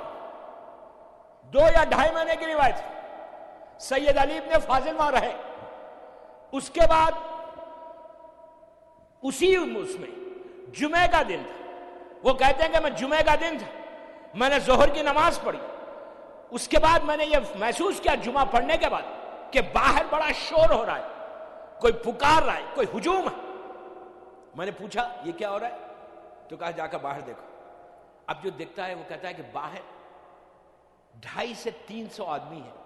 2 یا 2.5 مہینے کی روایت. سید علی ابن فاضل وہاں رہے. اس کے بعد اسی اس میں جمعہ کا دن تھا. وہ کہتے ہیں کہ میں جمعہ کا دن تھا, میں نے ظہر کی نماز پڑھی. اس کے بعد میں نے یہ محسوس کیا جمعہ پڑھنے کے بعد کہ باہر بڑا شور ہو رہا ہے, کوئی پکار رہا ہے, کوئی ہجوم ہے. میں نے پوچھا یہ کیا ہو رہا ہے؟ تو کہا جا کر باہر دیکھو. اب جو دیکھتا ہے وہ کہتا ہے کہ باہر 250 سے 300 آدمی ہیں,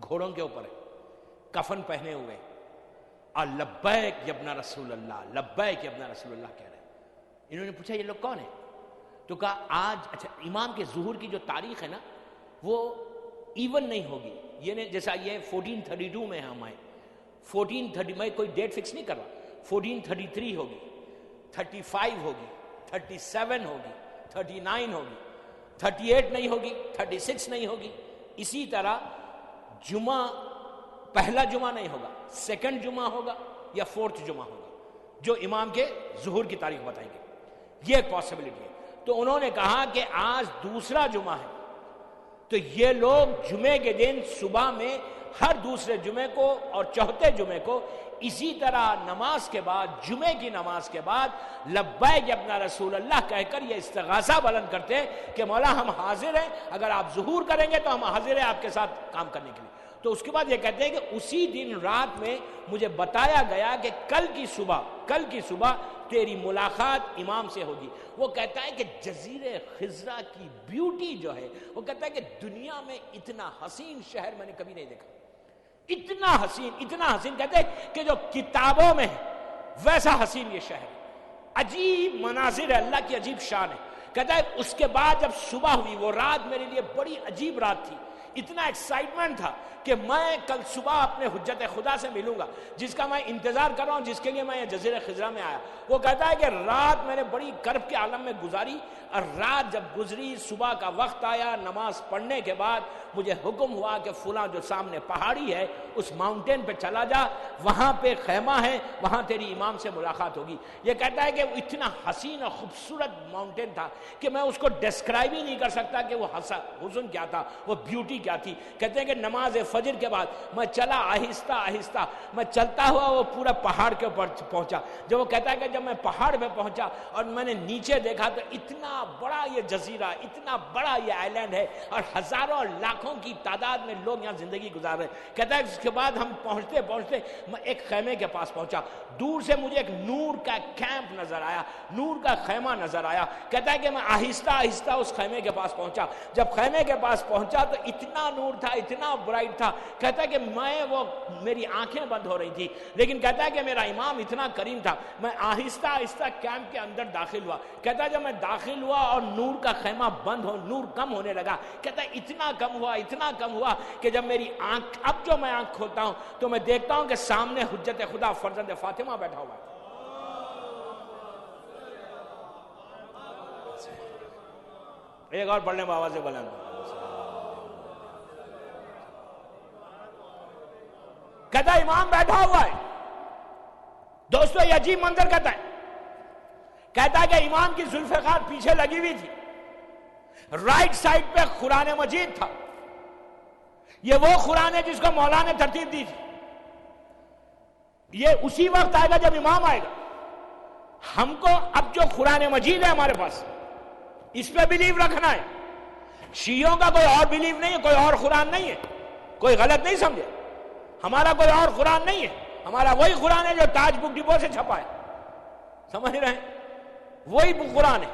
گھوڑوں کے اوپر ہے, کفن پہنے ہوئے, اور لبیک یا ابن رسول اللہ, لبیک یا ابن رسول اللہ کہہ رہے ہیں. انہوں نے پوچھا یہ لوگ کون ہیں؟ تو کہا آج اچھا امام کے ظہور کی جو تاریخ ہے نا وہ ایون نہیں ہوگی. یہ جیسا یہ 1432 میں ہم آئے, 1430 میں کوئی ڈیٹ فکس نہیں کر رہا, 1433 ہوگی, 35 ہوگی, 37 ہوگی, 39 ہوگی, 38 نہیں ہوگی, 36 نہیں ہوگی. اسی طرح جمعہ پہلا جمعہ نہیں ہوگا, سیکنڈ جمعہ ہوگا یا 4تھ جمعہ ہوگا جو امام کے ظہور کی تاریخ بتائیں گے. یہ ایک پاسبلٹی ہے. تو انہوں نے کہا کہ آج دوسرا جمعہ ہے, تو یہ لوگ جمعے کے دن صبح میں ہر دوسرے جمعے کو اور چوتھے جمعے کو اسی طرح نماز کے بعد, جمعے کی نماز کے بعد لبیک یا ابن رسول اللہ کہہ کر یہ استغاثہ بلند کرتے ہیں کہ مولا ہم حاضر ہیں, اگر آپ ظہور کریں گے تو ہم حاضر ہیں آپ کے ساتھ کام کرنے کے لیے. تو اس کے بعد یہ کہتے ہیں کہ اسی دن رات میں مجھے بتایا گیا کہ کل کی صبح تیری ملاقات امام سے ہوگی. وہ کہتا ہے کہ جزیرہ خضرہ کی بیوٹی جو ہے, وہ کہتا ہے کہ دنیا میں اتنا حسین شہر میں نے کبھی نہیں دیکھا. اتنا حسین کہتے ہیں کہ جو کتابوں میں ہے ویسا حسین یہ شہر. عجیب مناظر ہے, اللہ کی عجیب شان ہے. کہتا ہے اس کے بعد جب صبح ہوئی, وہ رات میرے لیے بڑی عجیب رات تھی. اتنا ایکسائٹمنٹ تھا کہ میں کل صبح اپنے حجت خدا سے ملوں گا, جس کا میں انتظار کر رہا ہوں, جس کے لیے میں یہ جزیرہ خضرہ میں آیا. وہ کہتا ہے کہ رات میں نے بڑی کرب کے عالم میں گزاری, اور رات جب گزری, صبح کا وقت آیا, نماز پڑھنے کے بعد مجھے حکم ہوا کہ فلاں جو سامنے پہاڑی ہے اس ماؤنٹین پہ چلا جا, وہاں پہ خیمہ ہے, وہاں تیری امام سے ملاقات ہوگی. یہ کہتا ہے کہ وہ اتنا حسین اور خوبصورت ماؤنٹین تھا کہ میں اس کو ڈسکرائب ہی نہیں کر سکتا کہ وہ حسن کیا تھا, وہ بیوٹی کیا تھی. کہتے ہیں کہ نماز فجر کے بعد میں چلا آہستہ, میں چلتا ہوا وہ پورا پہاڑ کے اوپر پہنچا. جب وہ کہتا ہے کہ جب میں پہاڑ پہ پہنچا اور میں نے نیچے دیکھا تو اتنا بڑا یہ جزیرہ, اتنا بڑا یہ آئی لینڈ ہے, اور ہزاروں اور لاکھوں کی تعداد میں لوگ یہاں زندگی گزار رہے ہیں. کہتا ہے اس کے بعد ہم پہنچتے میں ایک خیمے کے پاس پہنچا. دور سے مجھے ایک نور کا کیمپ نظر آیا, نور کا خیمہ نظر آیا. کہتا ہے کہ میں آہستہ اس خیمے کے پاس پہنچا. جب خیمے کے پاس پہنچا تو اتنا نور تھا, اتنا برائٹ تھا. کہتا ہے کہ میری آنکھیں بند ہو رہی تھی, لیکن کہتا ہے کہ میرا امام اتنا کریم تھا. میں آہستہ کیمپ کے اندر داخل ہوا. کہتا ہے جب میں داخل ہوا اور نور کا خیمہ بند نور کم ہونے لگا, کہتا ہے اتنا کم ہوا کہ جب میری آنکھ, اب جو میں آنکھ کھولتا ہوں تو میں دیکھتا ہوں کہ سامنے حجت خدا فرزند فاطمہ بیٹھا ہوا ہے. ایک اور پڑھنے بابا سے بلند. کہتا ہے امام بیٹھا ہوا ہے. دوستو یہ عجیب منظر کہتا ہے. کہتا ہے کہ امام کی ذوالفقار پیچھے لگی ہوئی تھی, رائٹ سائڈ پہ قرآن مجید تھا. یہ وہ قرآن ہے جس کو مولا نے ترتیب دی تھی. یہ اسی وقت آئے گا جب امام آئے گا. ہم کو اب جو قرآن مجید ہے ہمارے پاس اس پہ بلیو رکھنا ہے. شیعوں کا کوئی اور بلیو نہیں ہے, کوئی اور قرآن نہیں ہے, کوئی غلط نہیں سمجھے. ہمارا کوئی اور قرآن نہیں ہے, ہمارا وہی قرآن ہے جو تاج بک ڈپو سے چھپا ہے. سمجھ رہے ہیں؟ وہی قرآن ہے.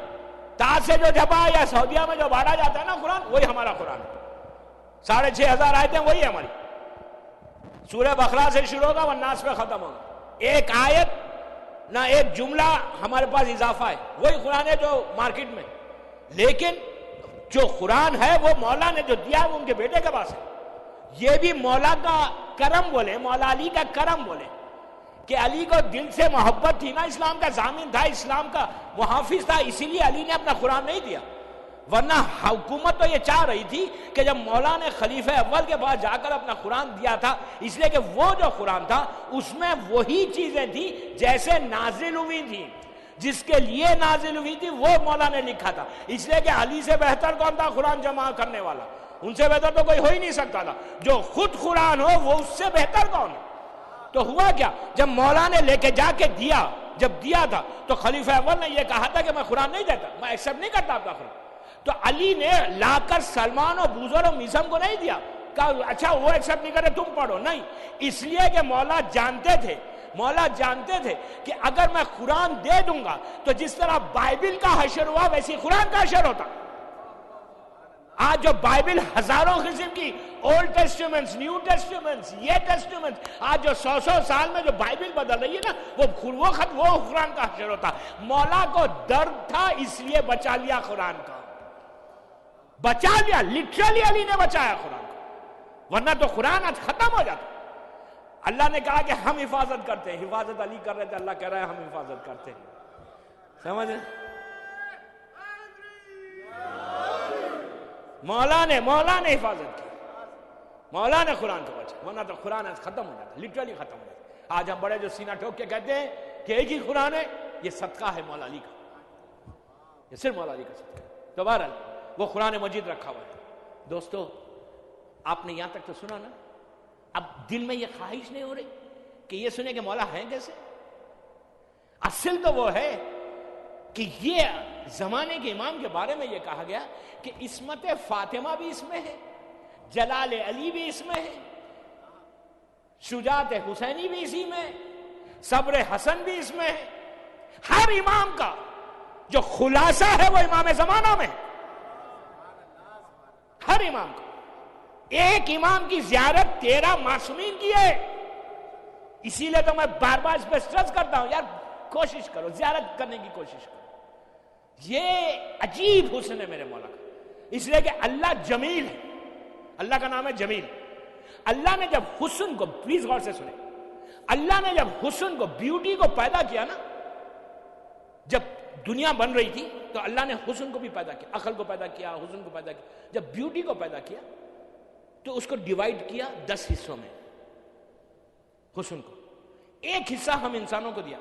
تاج سے جو چھپا ہے یا سعودیہ میں جو بانٹا جاتا ہے نا قرآن, وہی ہمارا قرآن ہے. 6,500 آیتیں وہی ہے ہماری. سورہ بقرہ سے شروع ہوگا والناس پہ ختم ہوگا. ایک آیت نہ ایک جملہ ہمارے پاس اضافہ ہے. وہی قرآن ہے جو مارکیٹ میں. لیکن جو قرآن ہے وہ مولا نے جو دیا ہے وہ ان کے بیٹے کے پاس ہے. یہ بھی مولا کا کرم بولے, مولا علی کا کرم بولے کہ علی کو دل سے محبت تھی نا, اسلام کا ضامن تھا, اسلام کا محافظ تھا, اسی لیے علی نے اپنا قرآن نہیں دیا. ورنہ حکومت تو یہ چاہ رہی تھی کہ جب مولا نے خلیفہ اول کے پاس جا کر اپنا قرآن دیا تھا, اس لیے کہ وہ جو قرآن تھا اس میں وہی چیزیں تھیں جیسے نازل ہوئی تھیں, جس کے لیے نازل ہوئی تھی وہ مولا نے لکھا تھا. اس لیے کہ علی سے بہتر کون تھا قرآن جمع کرنے والا؟ ان سے بہتر تو کوئی ہو ہی نہیں سکتا تھا. جو خود قرآن ہو وہ اس سے بہتر کون ہے؟ تو ہوا کیا, جب مولا نے لے کے جا کے دیا, جب دیا تھا تو خلیفہ اول نے یہ کہا تھا کہ میں قرآن نہیں دیتا, میں ایکسپٹ نہیں کرتا آپ کا قرآن. تو علی نے لا کر سلمان اور بوزر اور میسم کو نہیں دیا, کہا اچھا وہ ایکسپٹ نہیں کرے تم پڑھو. نہیں, اس لیے کہ مولا جانتے تھے کہ اگر میں قرآن دے دوں گا تو جس طرح بائبل کا حشر ہوا ویسی قرآن کا حشر ہوتا. آج جو بائبل ہزاروں قسم کی اولڈ ٹیسٹیمنٹس, نیو ٹیسٹیمنٹس, یہ ٹیسٹیمنٹس, آج جو 100 سال میں جو بائبل بدل رہی ہے نا, وہ قرآن کا حشر ہوتا. مولا کو درد تھا اس لیے بچا لیا قرآن کا, بچا لیا, لٹرلی علی نے بچایا قرآن کو, ورنہ تو قرآن آج ختم ہو جاتا. اللہ نے کہا کہ ہم حفاظت کرتے ہیں, حفاظت علی کر رہے تھے, اللہ کہہ رہا ہے ہم حفاظت کرتے ہیں. سمجھ مولا نے حفاظت کی, مولا نے قرآن کو بچا, ورنہ تو قرآن آج ختم ہو جاتا, لٹرلی ختم ہو جاتا. آج ہم بڑے جو سینہ ٹھوک کے کہتے ہیں کہ ایک ہی قرآن ہے, یہ صدقہ ہے مولا علی کا, یہ صرف مولا علی کا صدقہ ہے. تو بہرحال وہ قرآن مجید رکھا ہوا ہے. دوستو آپ نے یہاں تک تو سنا نا, اب دل میں یہ خواہش نہیں ہو رہی کہ یہ سنیں کہ مولا ہیں کیسے؟ اصل تو وہ ہے کہ یہ زمانے کے امام کے بارے میں یہ کہا گیا کہ عصمت فاطمہ بھی اس میں ہے, جلال علی بھی اس میں ہے, شجاعت حسینی بھی اسی میں ہے, صبر حسن بھی اس میں ہے. ہر امام کا جو خلاصہ ہے وہ امام زمانہ میں ہے, ہر امام کا. ایک امام کی زیارت 13 معصومین کی ہے. اسی لیے تو میں بار بار اس پہ سٹریس کرتا ہوں, یار کوشش کرو, زیارت کرنے کی کوشش کرو. یہ عجیب حسن ہے میرے مولا کا, اس لیے کہ اللہ جمیل ہے, اللہ کا نام ہے جمیل. اللہ نے جب حسن کو, پلیز غور سے سنیں, اللہ نے جب حسن کو, بیوٹی کو پیدا کیا نا, جب دنیا بن رہی تھی تو اللہ نے حسن کو بھی پیدا کیا, عقل کو پیدا کیا, حسن کو پیدا کیا. جب بیوٹی کو پیدا کیا تو اس کو ڈیوائیڈ کیا 10 حصوں میں. حسن کو ایک حصہ ہم انسانوں کو دیا,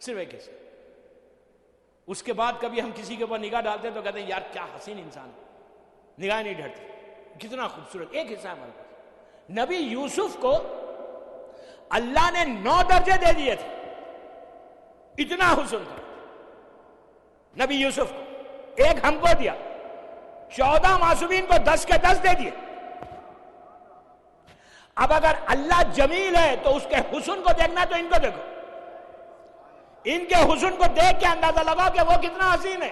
صرف ایک حصہ. اس کے بعد کبھی ہم کسی کے اوپر نگاہ ڈالتے ہیں تو کہتے ہیں یار کیا حسین انسان ہے, نگاہ نہیں ڈھٹتی, کتنا خوبصورت. ایک حصہ ہمارے پاس. نبی یوسف کو اللہ نے 9 درجے دے دیے تھے, اتنا حسن تھا نبی یوسف کو. ایک ہم کو دیا, 14 معصومین کو 10 کے 10 دے دیے. اب اگر اللہ جمیل ہے تو اس کے حسن کو دیکھنا تو ان کو دیکھو, ان کے حسن کو دیکھ کے اندازہ لگاؤ کہ وہ کتنا حسین ہے.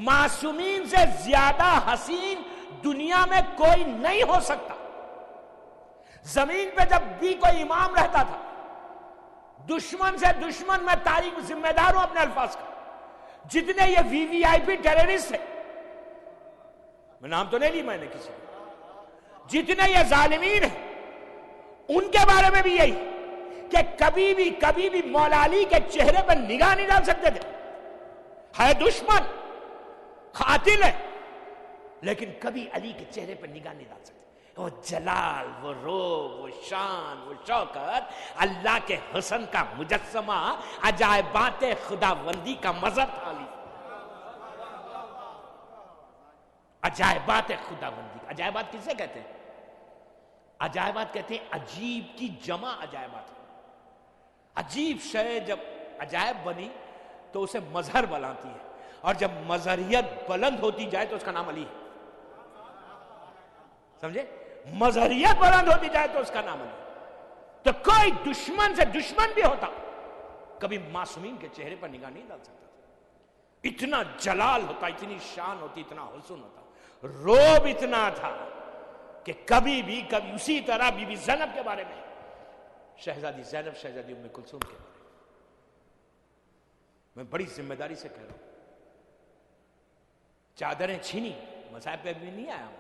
معصومین سے زیادہ حسین دنیا میں کوئی نہیں ہو سکتا. زمین پہ جب بھی کوئی امام رہتا تھا, دشمن سے دشمن, میں تاریخ ذمہ دار ہوں اپنے الفاظ کا, جتنے یہ وی وی آئی پی ٹیررسٹ ہیں, میں نام تو نہیں لی میں نے کسی, جتنے یہ ظالمین ہیں, ان کے بارے میں بھی یہی کہ کبھی بھی مولا علی کے چہرے پر نگاہ نہیں ڈال سکتے تھے. ہے دشمن, قاتل ہے, لیکن کبھی علی کے چہرے پر نگاہ نہیں ڈال سکتے. وہ جلال, وہ روب, وہ شان, وہ شوکت, اللہ کے حسن کا مجسمہ, عجائبات خداوندی کا مظہر تھا علی. عجائبات خداوندی. عجائبات کسے کہتے ہیں؟ عجائبات کہتے ہیں عجیب کی جمع عجائبات. عجیب شے جب عجائب بنی تو اسے مظہر بناتی ہے، اور جب مظہریت بلند ہوتی جائے تو اس کا نام علی ہے. سمجھے؟ مظہریت بلند ہوتی جائے تو اس کا نام علی. تو کوئی دشمن سے دشمن بھی ہوتا کبھی معصومین کے چہرے پر نگاہ نہیں ڈال سکتا. اتنا جلال ہوتا، اتنی شان ہوتی، اتنا حسن ہوتا، روب اتنا تھا کہ کبھی اسی طرح بی بی زینب کے بارے میں، شہزادی زینب، شہزادی ام کلثوم کے بارے میں بڑی ذمہ داری سے کہہ رہا ہوں. چادریں چھینی، مذاہب پہ بھی نہیں آیا ہوں،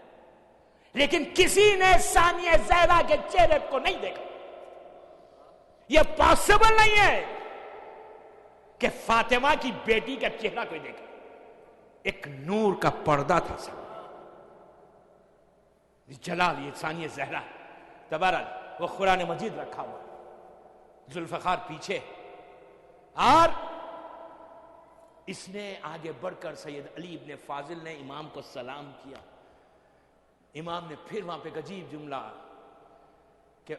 لیکن کسی نے ثانیہ زہرا کے چہرے کو نہیں دیکھا. یہ پاسبل نہیں ہے کہ فاطمہ کی بیٹی کا چہرہ کوئی دیکھا. ایک نور کا پردہ تھا سب، جلال. یہ ثانیہ زہرا تبارک وہ قرآن مجید رکھا ہوا، ذوالفقار پیچھے، اور اس نے آگے بڑھ کر سید علی ابن فاضل نے امام کو سلام کیا. امام نے پھر وہاں پہ ایک عجیب جملہ کہ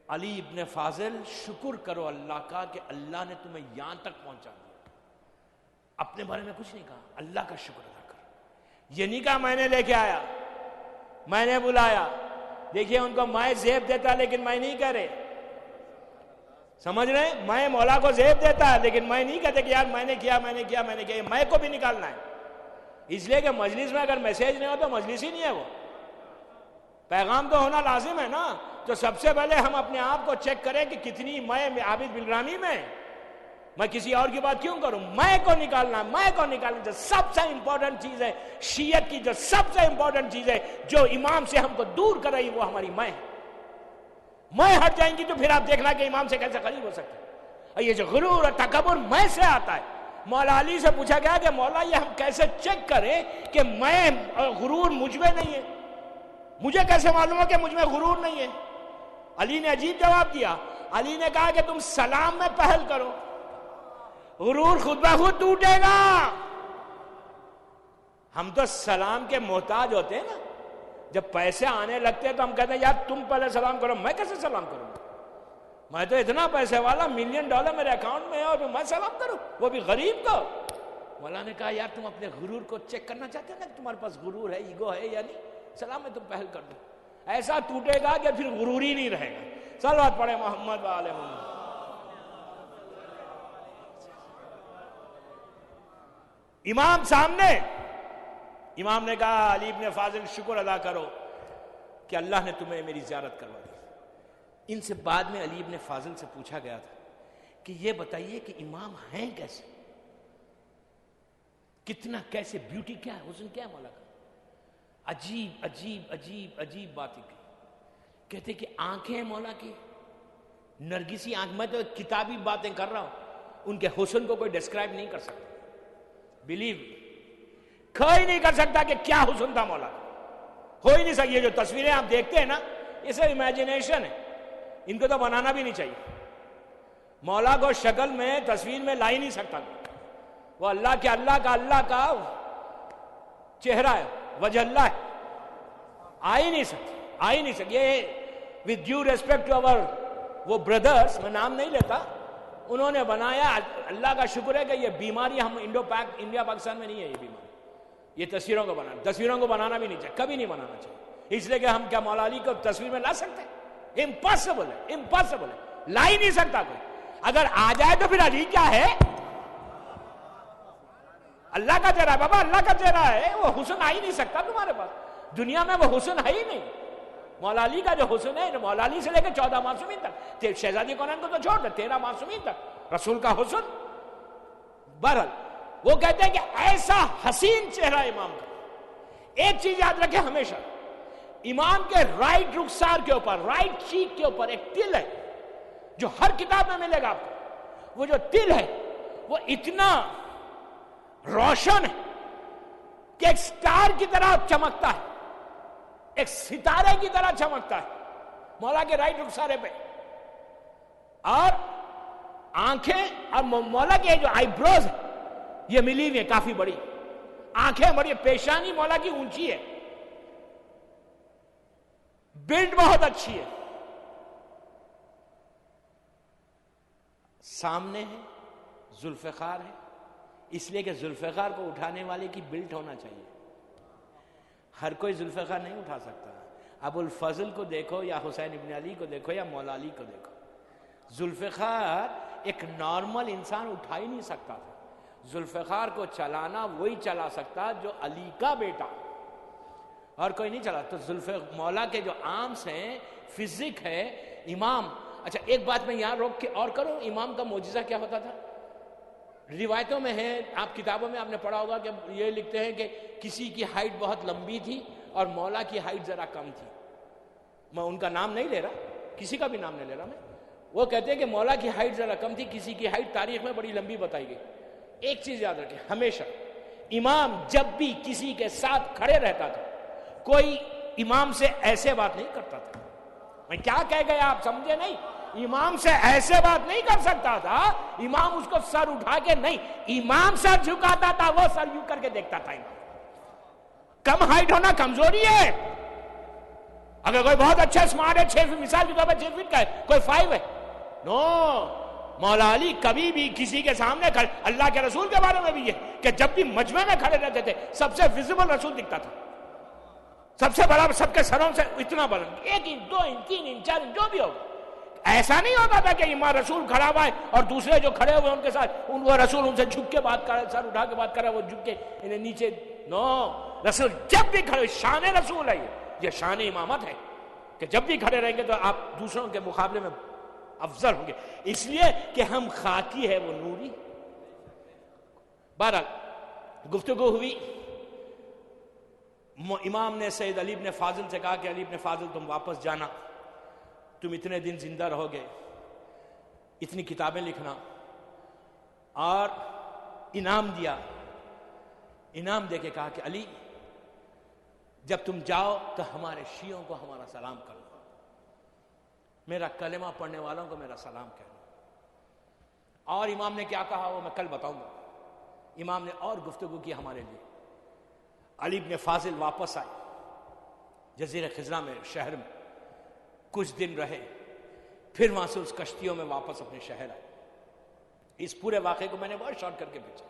علی ابن فاضل شکر کرو اللہ کا کہ اللہ نے تمہیں یہاں تک پہنچا دیا. اپنے بارے میں کچھ نہیں کہا، اللہ کا شکر ادا کر. یہ نہیں کہا میں نے لے کے آیا، میں نے بلایا. دیکھیے ان کو میں زیب دیتا لیکن میں نہیں کہہ رہے، سمجھ رہے ہیں؟ میں مولا کو زیب دیتا لیکن میں نہیں کہتے کہ یار میں نے کیا. میں کو بھی نکالنا ہے، اس لیے کہ مجلس میں اگر میسیج نہیں ہو تو مجلس ہی نہیں ہے. وہ پیغام تو ہونا لازم ہے نا. تو سب سے پہلے ہم اپنے آپ کو چیک کریں کہ کتنی میں عابد بلرانی میں کسی اور کی بات کیوں کروں. میں کو نکالنا جو سب سے امپورٹنٹ چیز ہے، شیعت کی جو سب سے امپورٹنٹ چیز ہے جو امام سے ہم کو دور کر رہی، وہ ہماری میں ہٹ جائیں گی تو پھر آپ دیکھنا کہ امام سے کیسے قریب ہو سکتے ہیں. یہ جو غرور اور تکبر میں سے آتا ہے. مولا علی سے پوچھا گیا کہ مولا یہ ہم کیسے چیک کریں کہ میں غرور مجھ میں نہیں ہے، مجھے کیسے معلوم ہو کہ مجھ میں غرور نہیں ہے. علی نے عجیب جواب دیا. علی نے کہا کہ تم سلام میں پہل کرو، غرور خود بخود ٹوٹے گا. ہم تو سلام کے محتاج ہوتے ہیں نا. جب پیسے آنے لگتے ہیں تو ہم کہتے ہیں یار تم پہلے سلام کرو. میں کیسے سلام کروں؟ میں تو اتنا پیسے والا، $1 ملین میرے اکاؤنٹ میں ہے اور میں سلام کروں، وہ بھی غریب کو. مولا نے کہا یار تم اپنے غرور کو چیک کرنا چاہتے ہیں نا کہ تمہارے پاس غرور ہے، ایگو ہے یا نہیں. سلام میں تم پہل کر دو، ایسا ٹوٹے گا کہ پھر غرور ہی نہیں رہے گا. صلوات پڑھے محمد و آل محمد. امام سامنے، امام نے کہا علی ابن فاضل شکر ادا کرو کہ اللہ نے تمہیں میری زیارت کروا دی. ان سے بعد میں علی ابن فاضل سے پوچھا گیا تھا کہ یہ بتائیے کہ امام ہیں کیسے، کتنا، کیسے، بیوٹی کیا ہے، حسن کیا ہے مولا کا. عجیب عجیب عجیب عجیب باتیں کی. کہتے کہ آنکھیں مولا کی نرگسی آنکھ. میں تو کتابی باتیں کر رہا ہوں، ان کے حسن کو کوئی ڈسکرائب نہیں کر سکتا. بلیو، کوئی نہیں کر سکتا کہ کیا حسن تھا مولا کا، ہو ہی نہیں سکتا. یہ جو تصویریں آپ دیکھتے ہیں نا، یہ سب امیجنیشن ہے، ان کو تو بنانا بھی نہیں چاہیے. مولا کو شکل میں تصویر میں لا ہی نہیں سکتا. وہ اللہ کا چہرہ ہے، وجہ اللہ ہے، آ ہی نہیں سکتی. یہ with due respect to our وہ brothers، میں نام نہیں لیتا، انہوں نے بنایا. اللہ کا شکر ہے کہ یہ بیماری ہم انڈیا پاکستان میں نہیں ہے. یہ بیماری یہ تصویروں کو بنانا بھی نہیں چاہیے، کبھی نہیں بنانا چاہیے. اس لیے کہ ہم کیا مولا علی کو تصویر میں لا سکتے ہیں؟ امپاسبل ہے، لا ہی نہیں سکتا کوئی. اگر آ جائے تو پھر علی کیا ہے؟ اللہ کا چہرہ ہے بابا، اللہ کا چہرہ ہے. وہ حسن آ ہی نہیں سکتا تمہارے پاس. دنیا میں وہ حسن ہے ہی نہیں. مولا علی کا جو حسن ہے، مولا علی سے لے کے 14 معصومین تک، شہزادی کونین کو تو چھوڑ دے، 13 معصومین تک رسول کا حسن. بہرحال وہ کہتے ہیں کہ ایسا حسین چہرہ امام کا. ایک چیز یاد رکھیں ہمیشہ، امام کے رائٹ رخسار کے اوپر، رائٹ چیک کے اوپر ایک تل ہے جو ہر کتاب میں ملے گا آپ کو. وہ جو تل ہے وہ اتنا روشن ہے کہ ایک سٹار کی طرح چمکتا ہے، ایک ستارے کی طرح چمکتا ہے مولا کے رائٹ رخسارے پہ. اور آنکھیں اور مولا کے جو آئی بروز ہے یہ ملی ہوئی ہیں کافی بڑی، آنکھیں بڑی، پیشانی مولا کی اونچی ہے، بلڈ بہت اچھی ہے. سامنے ہے، ذوالفقار ہے، اس لیے کہ ذوالفقار کو اٹھانے والے کی بلٹ ہونا چاہیے. ہر کوئی ذوالفقار نہیں اٹھا سکتا. ابو الفضل کو دیکھو یا حسین ابن علی کو دیکھو یا مولا علی کو دیکھو، ذوالفقار ایک نارمل انسان اٹھا ہی نہیں سکتا تھا. ذوالفقار کو چلانا وہی چلا سکتا جو علی کا بیٹا، اور کوئی نہیں چلا. تو مولا کے جو آرمز ہیں، فزک ہے، امام. اچھا ایک بات میں یہاں روک کے اور کروں، امام کا معجزہ کیا ہوتا تھا؟ روایتوں میں ہے، آپ کتابوں میں آپ نے پڑھا ہوگا کہ یہ لکھتے ہیں کہ کسی کی ہائٹ بہت لمبی تھی اور مولا کی ہائٹ ذرا کم تھی. میں ان کا نام نہیں لے رہا، کسی کا بھی نام نہیں لے رہا میں. وہ کہتے ہیں کہ مولا کی ہائٹ ذرا کم تھی، کسی کی ہائٹ تاریخ میں بڑی لمبی بتائی گئی. ایک چیز یاد رکھیں، ہمیشہ امام جب بھی کسی کے ساتھ کھڑے رہتا تھا، کوئی امام سے ایسے بات نہیں کرتا تھا. میں کیا کہہ گیا آپ سمجھے نہیں؟ امام سے ایسے بات نہیں کر سکتا تھا. امام اس کو سر اٹھا کے نہیں، امام سر جھکاتا تھا، وہ سر یوں کر کے دیکھتا تھا. امام کم ہائٹ ہونا کمزوری ہے. اگر کوئی بہت اچھا سمارٹ ہے، 6 فٹ، مثال کے طور پر 6 فٹ کا ہے، کوئی 5 ہے، نو. مولا علی کبھی بھی کسی کے سامنے کھڑے، اللہ کے رسول کے بارے میں بھی یہ کہ جب بھی مجمع میں کھڑے رہتے تھے سب سے ویزیبل رسول دکھتا تھا، سب سے بڑا، سب کے سروں سے اتنا بلند، 1 انچ 2 انچ 3 انچ 4 انچ جو بھی ہوگا. ایسا نہیں ہوتا تھا کہ امام رسول کھڑا ہوا ہے اور دوسرے جو کھڑے ہوئے ان کے ساتھ وہ رسول ان سے جھک کے بات کر رہے، سر اٹھا کے بات کر رہے، وہ جھک کے انہیں نیچے. نو، رسول جب بھی کھڑے، شان رسول ہے یہ شان امامت ہے کہ جب بھی کھڑے رہیں گے تو آپ دوسروں کے مقابلے میں افضل ہوں گے، اس لیے کہ ہم خاکی ہے وہ نوری. بہرحال گفتگو ہوئی. امام نے سید علی بن فاضل سے کہا کہ علی بن فاضل تم واپس جانا، تم اتنے دن زندہ رہو گے، اتنی کتابیں لکھنا. اور انعام دیا. انعام دے کے کہا کہ علی جب تم جاؤ تو ہمارے شیعوں کو ہمارا سلام کرو، میرا کلمہ پڑھنے والوں کو میرا سلام کہنا. اور امام نے کیا کہا وہ میں کل بتاؤں گا. امام نے اور گفتگو کی ہمارے لیے. علی بن فاضل واپس آئے جزیرہ خضرہ میں، شہر میں کچھ دن رہے، پھر وہاں سے اس کشتیوں میں واپس اپنے شہر آئے. اس پورے واقعے کو میں نے بہت شارٹ کر کے بھیجا.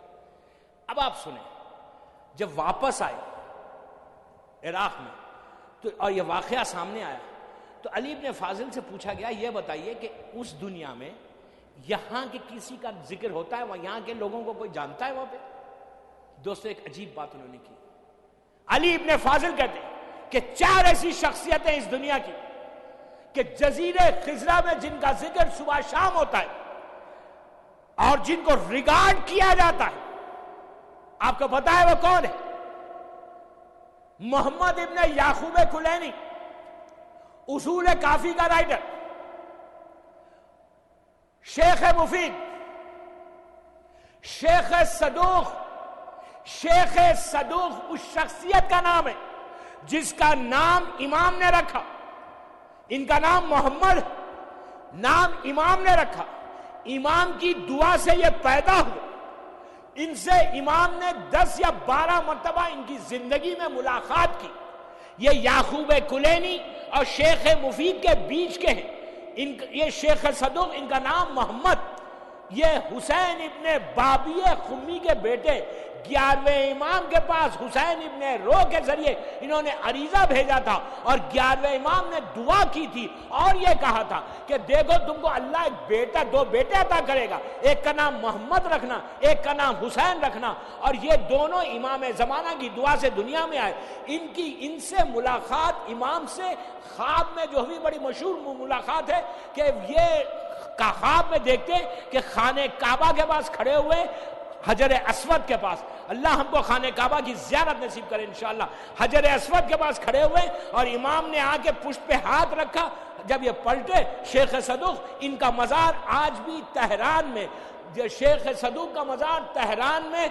اب آپ سنیں، جب واپس آئے عراق میں تو اور یہ واقعہ سامنے آیا تو علی بن فاضل سے پوچھا گیا یہ بتائیے کہ اس دنیا میں یہاں کے کسی کا ذکر ہوتا ہے، وہاں یہاں کے لوگوں کو کوئی جانتا ہے وہاں پہ؟ دوستو ایک عجیب بات انہوں نے کی. علی بن فاضل کہتے ہیں کہ 4 ایسی شخصیتیں اس دنیا کی کہ جزیرے خضرہ میں جن کا ذکر صبح شام ہوتا ہے اور جن کو ریگارڈ کیا جاتا ہے، آپ کو پتا ہے وہ کون ہے؟ محمد ابن یعقوب کلینی، اصول کافی کا رائٹر، شیخ مفید، شیخ صدوق. شیخ صدوق اس شخصیت کا نام ہے جس کا نام امام نے رکھا. ان کا نام محمد، نام امام نے رکھا. امام کی دعا سے یہ پیدا ہوئے. ان سے امام نے 10 یا 12 مرتبہ ان کی زندگی میں ملاقات کی. یہ یعقوب کلینی اور شیخ مفید کے بیچ کے ہیں. یہ شیخ صدوق، ان کا نام محمد. یہ حسین ابن بابی خمی کے بیٹے 11ویں امام کے پاس حسین ابن رو کے ذریعے انہوں نے عریضہ بھیجا تھا اور 11ویں امام نے دعا کی تھی اور یہ کہا تھا کہ دیکھو تم کو اللہ ایک بیٹا، 2 بیٹے عطا کرے گا، ایک کا نام محمد رکھنا، ایک کا نام حسین رکھنا. اور یہ دونوں امام زمانہ کی دعا سے دنیا میں آئے. ان سے ملاقات امام سے خواب میں جو ہوئی بڑی مشہور ملاقات ہے کہ یہ خواب میں دیکھتے کہ خانہ کعبہ کے پاس کھڑے ہوئے، حجر اسود کے پاس، اللہ ہم کو خانہ کعبہ کی زیارت نصیب کرے انشاءاللہ. حجر اسود کے پاس کھڑے ہوئے اور امام نے آ کے پشت پہ ہاتھ رکھا. جب یہ پلٹے شیخ صدوق، ان کا مزار آج بھی تہران میں، شیخ صدوق کا مزار تہران میں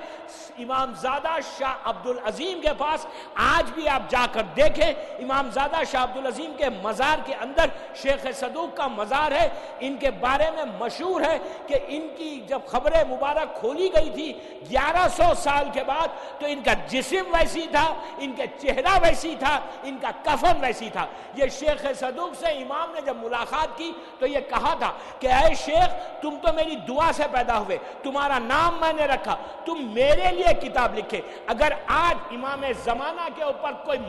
امام زادہ شاہ عبدالعظیم کے پاس آج بھی آپ جا کر دیکھیں. امام زادہ شاہ عبدالعظیم کے مزار کے اندر شیخ صدوق کا مزار ہے. ان کے بارے میں مشہور ہے کہ ان کی جب خبر مبارک کھولی گئی تھی 1100 سال کے بعد تو ان کا جسم ویسی تھا، ان کا چہرہ ویسی تھا، ان کا کفن ویسی تھا. یہ شیخ صدوق سے امام امام نے جب ملاقات کی تو یہ کہا تھا کہ اے شیخ تم تو میری دعا سے پیدا ہوئے، تمہارا نام میں نے رکھا، تم میرے لیے کتاب لکھے۔ اگر آج امام زمانہ کے اوپر کوئی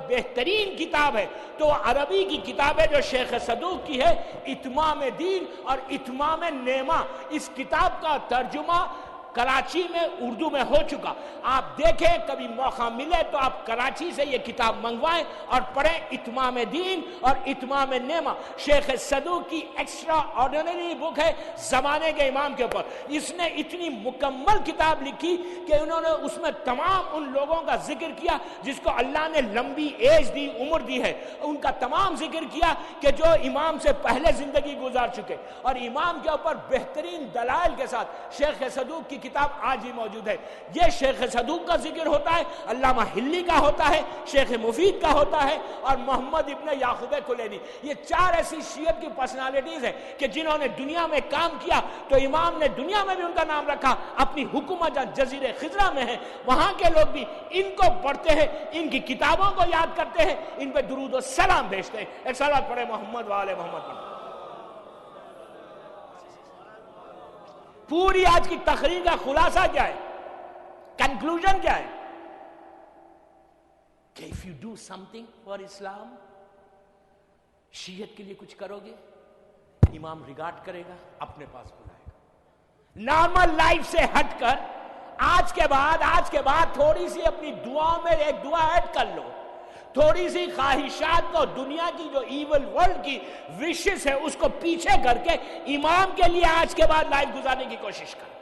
بہترین کتاب ہے تو وہ عربی کی کتاب ہے جو شیخ صدوق کی ہے، اتمام دین اور اتمام نعمہ۔ اس کتاب کا ترجمہ کراچی میں اردو میں ہو چکا، آپ دیکھیں کبھی موقع ملے تو آپ کراچی سے یہ کتاب منگوائیں اور پڑھیں، اتمام دین اور اتمام نعمہ۔ شیخ صدوق کی ایکسٹرا آرڈینری بک ہے زمانے کے امام کے اوپر۔ اس نے اتنی مکمل کتاب لکھی کہ انہوں نے اس میں تمام ان لوگوں کا ذکر کیا جس کو اللہ نے لمبی ایج دی، عمر دی ہے، ان کا تمام ذکر کیا کہ جو امام سے پہلے زندگی گزار چکے، اور امام کے اوپر بہترین دلائل کے ساتھ شیخ صدوق کی کتاب آج بھی موجود ہے۔ یہ شیخ صدوق کا ذکر ہوتا ہے، علامہ ہلی کا ہوتا ہے، شیخ مفید کا ہوتا ہے، اور محمد ابن یعقوب کلینی۔ یہ چار ایسی شیعت کی پرسنالٹیز ہیں کہ جنہوں نے دنیا میں کام کیا، تو امام نے دنیا میں بھی ان کا نام رکھا۔ اپنی حکومت جہاں جزیرے خضرہ میں ہے وہاں کے لوگ بھی ان کو پڑھتے ہیں، ان کی کتابوں کو یاد کرتے ہیں، ان پہ درود و سلام بھیجتے ہیں۔ ایک صلوات پڑھے محمد وآل محمد پر۔ پوری آج کی تقریر کا خلاصہ کیا ہے، کنکلوژن کیا ہے کہ if you do something for Islam، شیعت کے لیے کچھ کرو گے، امام ریگارڈ کرے گا، اپنے پاس بلائے گا۔ نارمل لائف سے ہٹ کر آج کے بعد تھوڑی سی اپنی دعاؤں میں ایک دعا ایڈ کر لو، تھوڑی سی خواہشات کو، دنیا کی جو ایول ورلڈ کی وشز ہے اس کو پیچھے کر کے امام کے لیے آج کے بعد لائف گزارنے کی کوشش کرو۔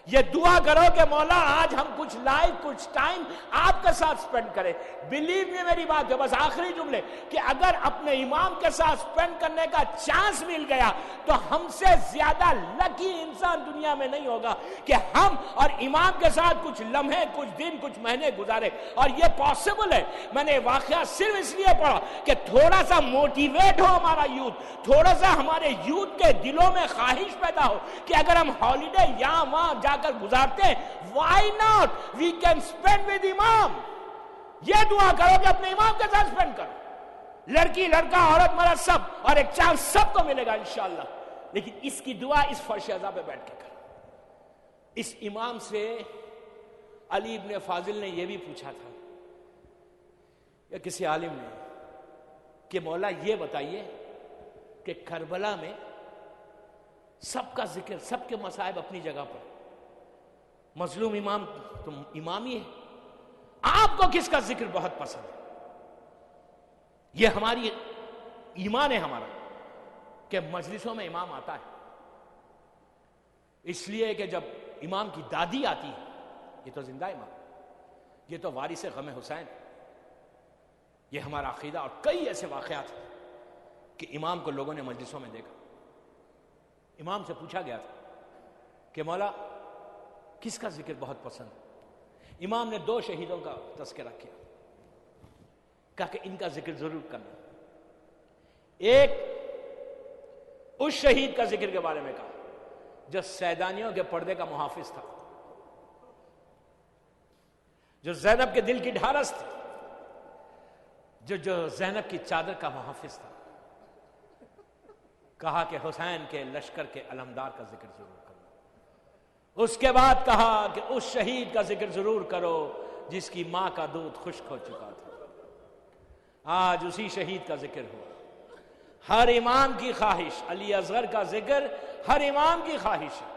یہ دعا کرو کہ مولا آج ہم کچھ لائف، کچھ ٹائم آپ کے ساتھ سپینڈ کریں۔ بلیو میں میری بات ہے، بس آخری جملے، کہ اگر اپنے امام کے ساتھ سپینڈ کرنے کا چانس مل گیا تو ہم سے زیادہ لکی انسان دنیا میں نہیں ہوگا کہ ہم اور امام کے ساتھ کچھ لمحے، کچھ دن، کچھ مہینے گزارے۔ اور یہ پاسبل ہے۔ میں نے واقعہ صرف اس لیے پڑھا کہ تھوڑا سا موٹیویٹ ہو ہمارا یوتھ، تھوڑا سا ہمارے یوتھ کے دلوں میں خواہش پیدا ہو کہ اگر ہم ہالیڈے یہاں وہاں جا کر گزارتے ہیں، why not we can spend with imam. یہ دعا کرو کہ اپنے امام کے ساتھ اسپینڈ کرو، لڑکی لڑکا عورت مرد سب، اور ایک چانس سب کو ملے گا انشاءاللہ۔ لیکن اس کی دعا اس فرش اعظم پہ بیٹھ کے کرو۔ اس امام سے علی ابن فاضل نے یہ بھی پوچھا تھا یا کسی عالم نے کہ مولا یہ بتائیے کہ کربلا میں سب کا ذکر، سب کے مصائب اپنی جگہ پر، مظلوم امام تم امام ہی ہے، آپ کو کس کا ذکر بہت پسند ہے؟ یہ ہماری ایمان ہے ہمارا کہ مجلسوں میں امام آتا ہے، اس لیے کہ جب امام کی دادی آتی ہے، یہ تو زندہ امام، یہ تو وارث غم حسین، یہ ہمارا عقیدہ۔ اور کئی ایسے واقعات ہیں کہ امام کو لوگوں نے مجلسوں میں دیکھا۔ امام سے پوچھا گیا تھا کہ مولا کس کا ذکر بہت پسند؟ امام نے 2 شہیدوں کا تذکرہ کیا، کہا کہ ان کا ذکر ضرور کرنا۔ ایک اس شہید کا ذکر کے بارے میں کہا جو سیدانیوں کے پردے کا محافظ تھا، جو زینب کے دل کی ڈھارس تھی، جو زینب کی چادر کا محافظ تھا۔ کہا کہ حسین کے لشکر کے علمدار کا ذکر ضرور کرو۔ اس کے بعد کہا کہ اس شہید کا ذکر ضرور کرو جس کی ماں کا دودھ خشک ہو چکا تھا۔ آج اسی شہید کا ذکر ہو۔ ہر امام کی خواہش، علی اصغر کا ذکر ہر امام کی خواہش ہے،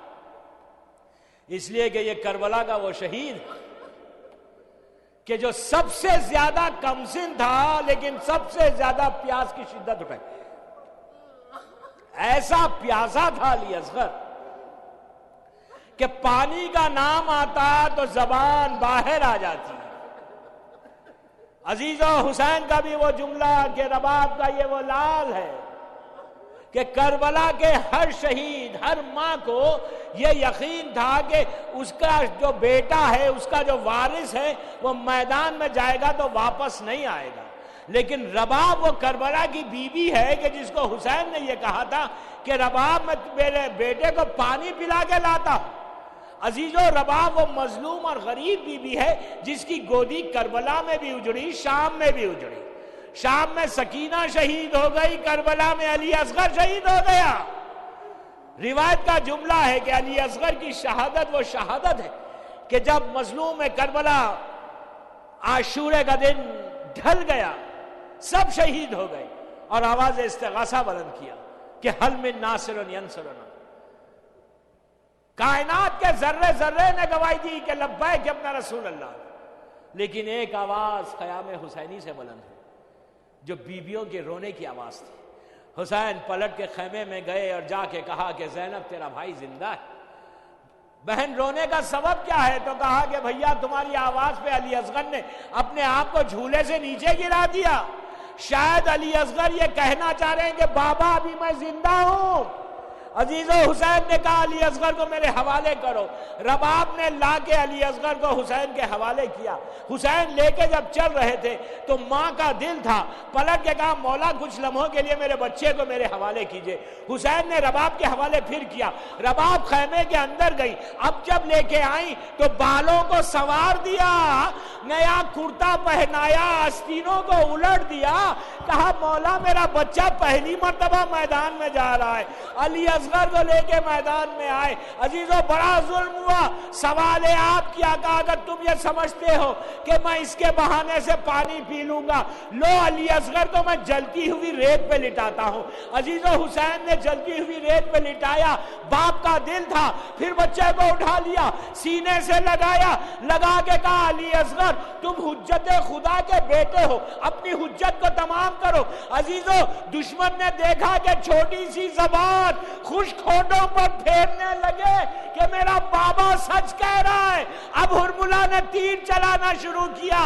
اس لیے کہ یہ کربلا کا وہ شہید کہ جو سب سے زیادہ کمسن تھا لیکن سب سے زیادہ پیاس کی شدت اٹھائی۔ ایسا پیاسا تھا علی اصغر کہ پانی کا نام آتا تو زبان باہر آ جاتی۔ عزیزو، حسین کا بھی وہ جملہ کہ رباب کا یہ وہ لال ہے کہ کربلا کے ہر شہید، ہر ماں کو یہ یقین تھا کہ اس کا جو بیٹا ہے، اس کا جو وارث ہے، وہ میدان میں جائے گا تو واپس نہیں آئے گا۔ لیکن رباب وہ کربلا کی بیوی ہے کہ جس کو حسین نے یہ کہا تھا کہ رباب میں میرے بیٹے کو پانی پلا کے لاتا ہوں۔ عزیزو، رباب وہ مظلوم اور غریب بیوی ہے جس کی گودی کربلا میں بھی اجڑی، شام میں بھی اجڑی۔ شام میں سکینہ شہید ہو گئی، کربلا میں علی اصغر شہید ہو گیا۔ روایت کا جملہ ہے کہ علی اصغر کی شہادت وہ شہادت ہے کہ جب مظلوم کربلا عاشورے کا دن ڈھل گیا، سب شہید ہو گئے، اور آواز استغاثہ بلند کیا کہ حل من ناصر ینصرنا۔ کائنات کے ذرے ذرے نے گواہی دی کہ لبیک ابن رسول اللہ، لیکن ایک آواز خیام حسینی سے بلند ہے جو بیویوں کے رونے کی آواز تھی۔ حسین پلٹ کے خیمے میں گئے اور جا کے کہا کہ زینب تیرا بھائی زندہ ہے۔ بہن رونے کا سبب کیا ہے؟ تو کہا کہ بھیا تمہاری آواز پہ علی اصغر نے اپنے آپ کو جھولے سے نیچے گرا دیا۔ شاید علی اصغر یہ کہنا چاہ رہے ہیں کہ بابا ابھی میں زندہ ہوں۔ عزیزو حسین نے کہا علی اصغر کو میرے حوالے کرو۔ رباب نے لا کے علی اصغر کو حسین کے حوالے کیا۔ حسین لے کے جب چل رہے تھے تو ماں کا دل تھا، پلٹ کے کہا مولا کچھ لمحوں کے لیے میرے بچے کو میرے حوالے کیجئے۔ حسین نے رباب کے حوالے پھر کیا۔ رباب خیمے کے اندر گئی۔ اب جب لے کے آئیں تو بالوں کو سوار دیا، نیا کرتا پہنایا، آستینوں کو الٹ دیا، کہا مولا میرا بچہ پہلی مرتبہ میدان میں جا رہا ہے۔ علی اصغر کو لے کے میدان میں آئے۔ عزیزو بڑا ظلم ہوا۔ سوال آپ کیا کہا اگر تم یہ سمجھتے ہو کہ میں اس کے بہانے سے پانی پی لوں گا، لو علی اصغر کو میں جلتی ہوئی ریت پہ لٹاتا ہوں۔ عزیزو حسین نے جلتی ہوئی ریت پہ لٹایا، باپ کا دل تھا، پھر بچے کو اٹھا لیا، سینے سے لگایا، لگا کے کہا علی اصغر تم حجت خدا کے بیٹے ہو، اپنی حجت کو تمام کرو۔ عزیزو دشمن نے دیکھا کہ چھوٹی سی زبان خشک ہونٹوں پر پھیرنے لگے کہ میرا بابا سچ کہہ رہا ہے۔ اب ہرملا نے تیر چلانا شروع کیا۔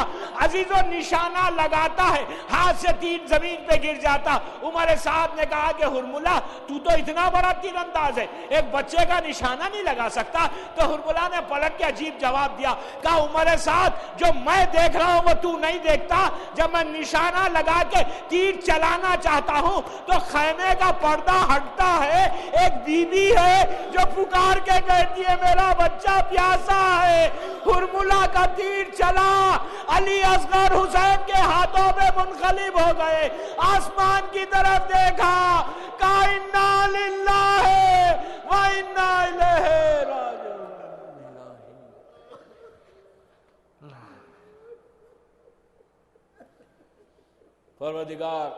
عزیزو نشانہ لگاتا ہے، ہاتھ سے تیر زمین پہ گر جاتا۔ عمر سعد نے کہا کہ ہرملا تو اتنا بڑا تیر انداز ہے، ایک بچے کا نشانہ نہیں لگا سکتا؟ تو ہرملا نے پلٹ کے عجیب جواب دیا، کہا عمر سعد جو میں دیکھ رہا ہوں وہ تو نہیں دیکھتا؟ جب میں نشانہ لگا کے تیر چلانا چاہتا ہوں تو خیمے کا پردہ ہٹتا ہے، ایک بی بی ہے جو پکار کے کہتی ہے میرا بچہ پیاسا ہے۔ ہرملا کا تیر چلا، علی اصغر حسین کے ہاتھوں میں منقلب ہو گئے۔ آسمان کی طرف دیکھا، کہا انا للہ و انا الیہ راجعون۔ پروردگار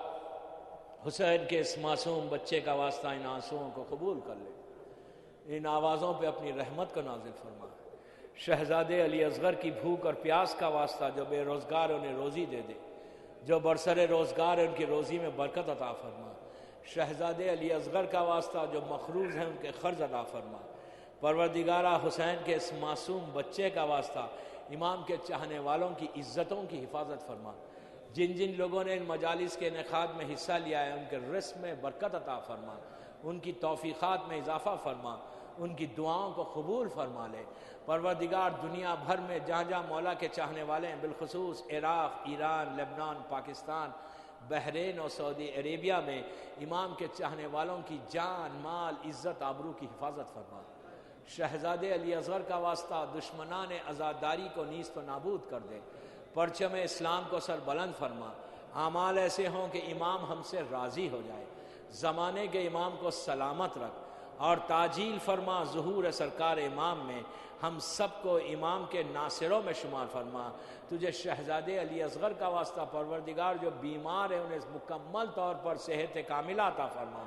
حسین کے اس معصوم بچے کا واسطہ ان آنسوؤں کو قبول کر لے، ان آوازوں پہ اپنی رحمت کو نازل فرما۔ شہزادے علی اصغر کی بھوک اور پیاس کا واسطہ جو بے روزگار انہیں روزی دے دے، جو برسر روزگار ہے ان کی روزی میں برکت عطا فرما۔ شہزادے علی اصغر کا واسطہ جو مخروض ہیں ان کے قرض عطا فرما۔ پروردگارہ حسین کے اس معصوم بچے کا واسطہ امام کے چاہنے والوں کی عزتوں کی حفاظت فرما۔ جن جن لوگوں نے ان مجالس کے انعقاد میں حصہ لیا ہے ان کے رزق میں برکت عطا فرما، ان کی توفیقات میں اضافہ فرما، ان کی دعاؤں کو قبول فرما لے۔ پروردگار دنیا بھر میں جہاں جہاں مولا کے چاہنے والے ہیں، بالخصوص عراق، ایران، لبنان، پاکستان، بحرین اور سعودی عربیہ میں امام کے چاہنے والوں کی جان، مال، عزت، آبرو کی حفاظت فرما۔ شہزادے علی اصغر کا واسطہ دشمنان عزاداری کو نیست و نابود کر دے، پرچم اسلام کو سر بلند فرما۔ اعمال ایسے ہوں کہ امام ہم سے راضی ہو جائے، زمانے کے امام کو سلامت رکھ، اور تاجیل فرما ظہور سرکار امام میں، ہم سب کو امام کے ناصروں میں شمار فرما۔ تجھے شہزادے علی اصغر کا واسطہ پروردگار جو بیمار ہیں انہیں مکمل طور پر صحت کاملہ عطا فرما۔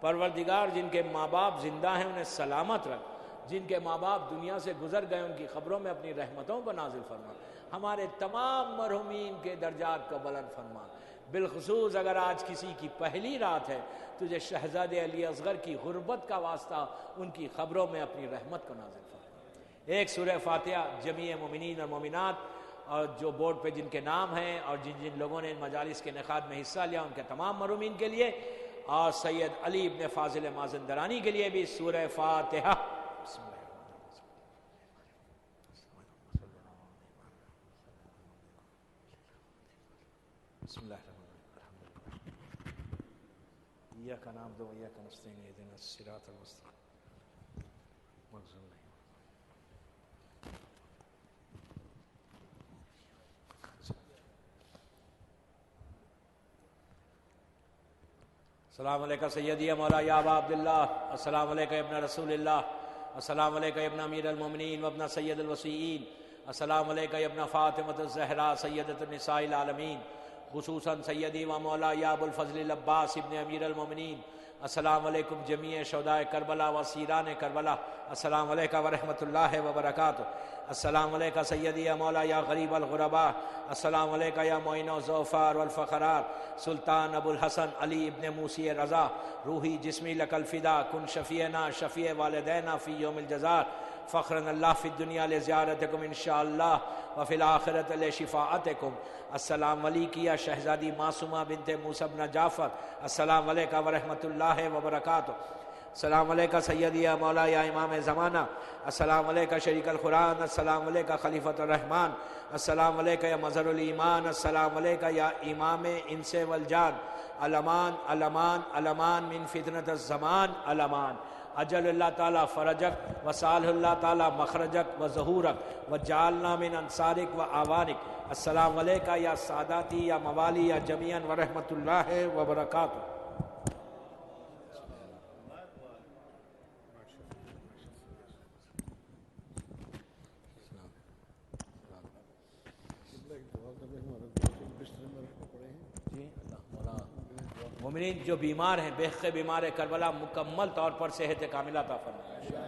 پروردگار جن کے ماں باپ زندہ ہیں انہیں سلامت رکھ، جن کے ماں باپ دنیا سے گزر گئے ان کی خبروں میں اپنی رحمتوں کو نازل فرما۔ ہمارے تمام مرحومین کے درجات کو بلند فرما۔ بالخصوص اگر آج کسی کی پہلی رات ہے، تجھے شہزادے علی اصغر کی غربت کا واسطہ ان کی خبروں میں اپنی رحمت کو نازل فرما۔ ایک سورہ فاتحہ جمیع مومنین اور مومنات اور جو بورڈ پہ جن کے نام ہیں اور جن جن لوگوں نے ان مجالس کے انعقاد میں حصہ لیا ان کے تمام مرحومین کے لیے، اور سید علی ابن فاضل مازندرانی کے لیے بھی سورہ فاتحہ۔ بسم اللہ الرحمن الرحیم۔ ایاک نعبد و ایاک نستعین اهدنا الصراط المستقیم مغضوب علیہم۔ السلام علیکم سیدی مولا یا ابا عبداللہ، السلام علیکم ابن رسول اللہ، السلام علیکم ابن امیر المومنین وابن سید الوصیین، السلام علیکم ابن فاطمۃ الزہرا سیدۃ النساء العالمین، خصوصاً سیدی و مولا یا ابو الفضل العباس ابن امیر المومنین، السلام علیکم جمیع شہدائے کربلا و سیران کربلا، السلام علیکم ورحمۃ اللہ وبرکاتہ، السلام علیکم سیدی یا مولا یا غریب الغرباء، السلام علیکم یا معین الضعفاء والفقراء، سلطان ابو الحسن علی ابن موسی رضا، روحی جسمی لک الفدا، کن شفیعنا شفیع والدینا فی یوم الجزاء، فخرا اللہ فی الدنیا لزیارتکم انشاءاللہ وفی الآخرت لشفاعتکم، السلام علیکی یا شہزادی معصومہ بنت موسیٰ بن جعفر، السلام علیکم ورحمۃ اللہ وبرکاتہ، السلام علیکم سیدی یا مولا یا امام زمانہ، السلام علیکم شریک القرآن، السلام علیکم خلیفۃ الرحمن، السلام علیکم یا مظہر الایمان، السلام علیکم یا امام انس والجان، الامان الامان الامان من فتنۃ الزمان، الامان اجل اللہ تعالیٰ فرجک و صالح اللہ تعالیٰ مخرجک و ظہورک و جعلنا من انصارک و آوانک، السلام علیکم یا ساداتی یا موالی یا جمیعاً ورحمۃ اللہ وبرکاتہ۔ مومنین جو بیمار ہیں، بے حق بیمار کربلا مکمل طور پر صحت کاملہ عطا فرمائے۔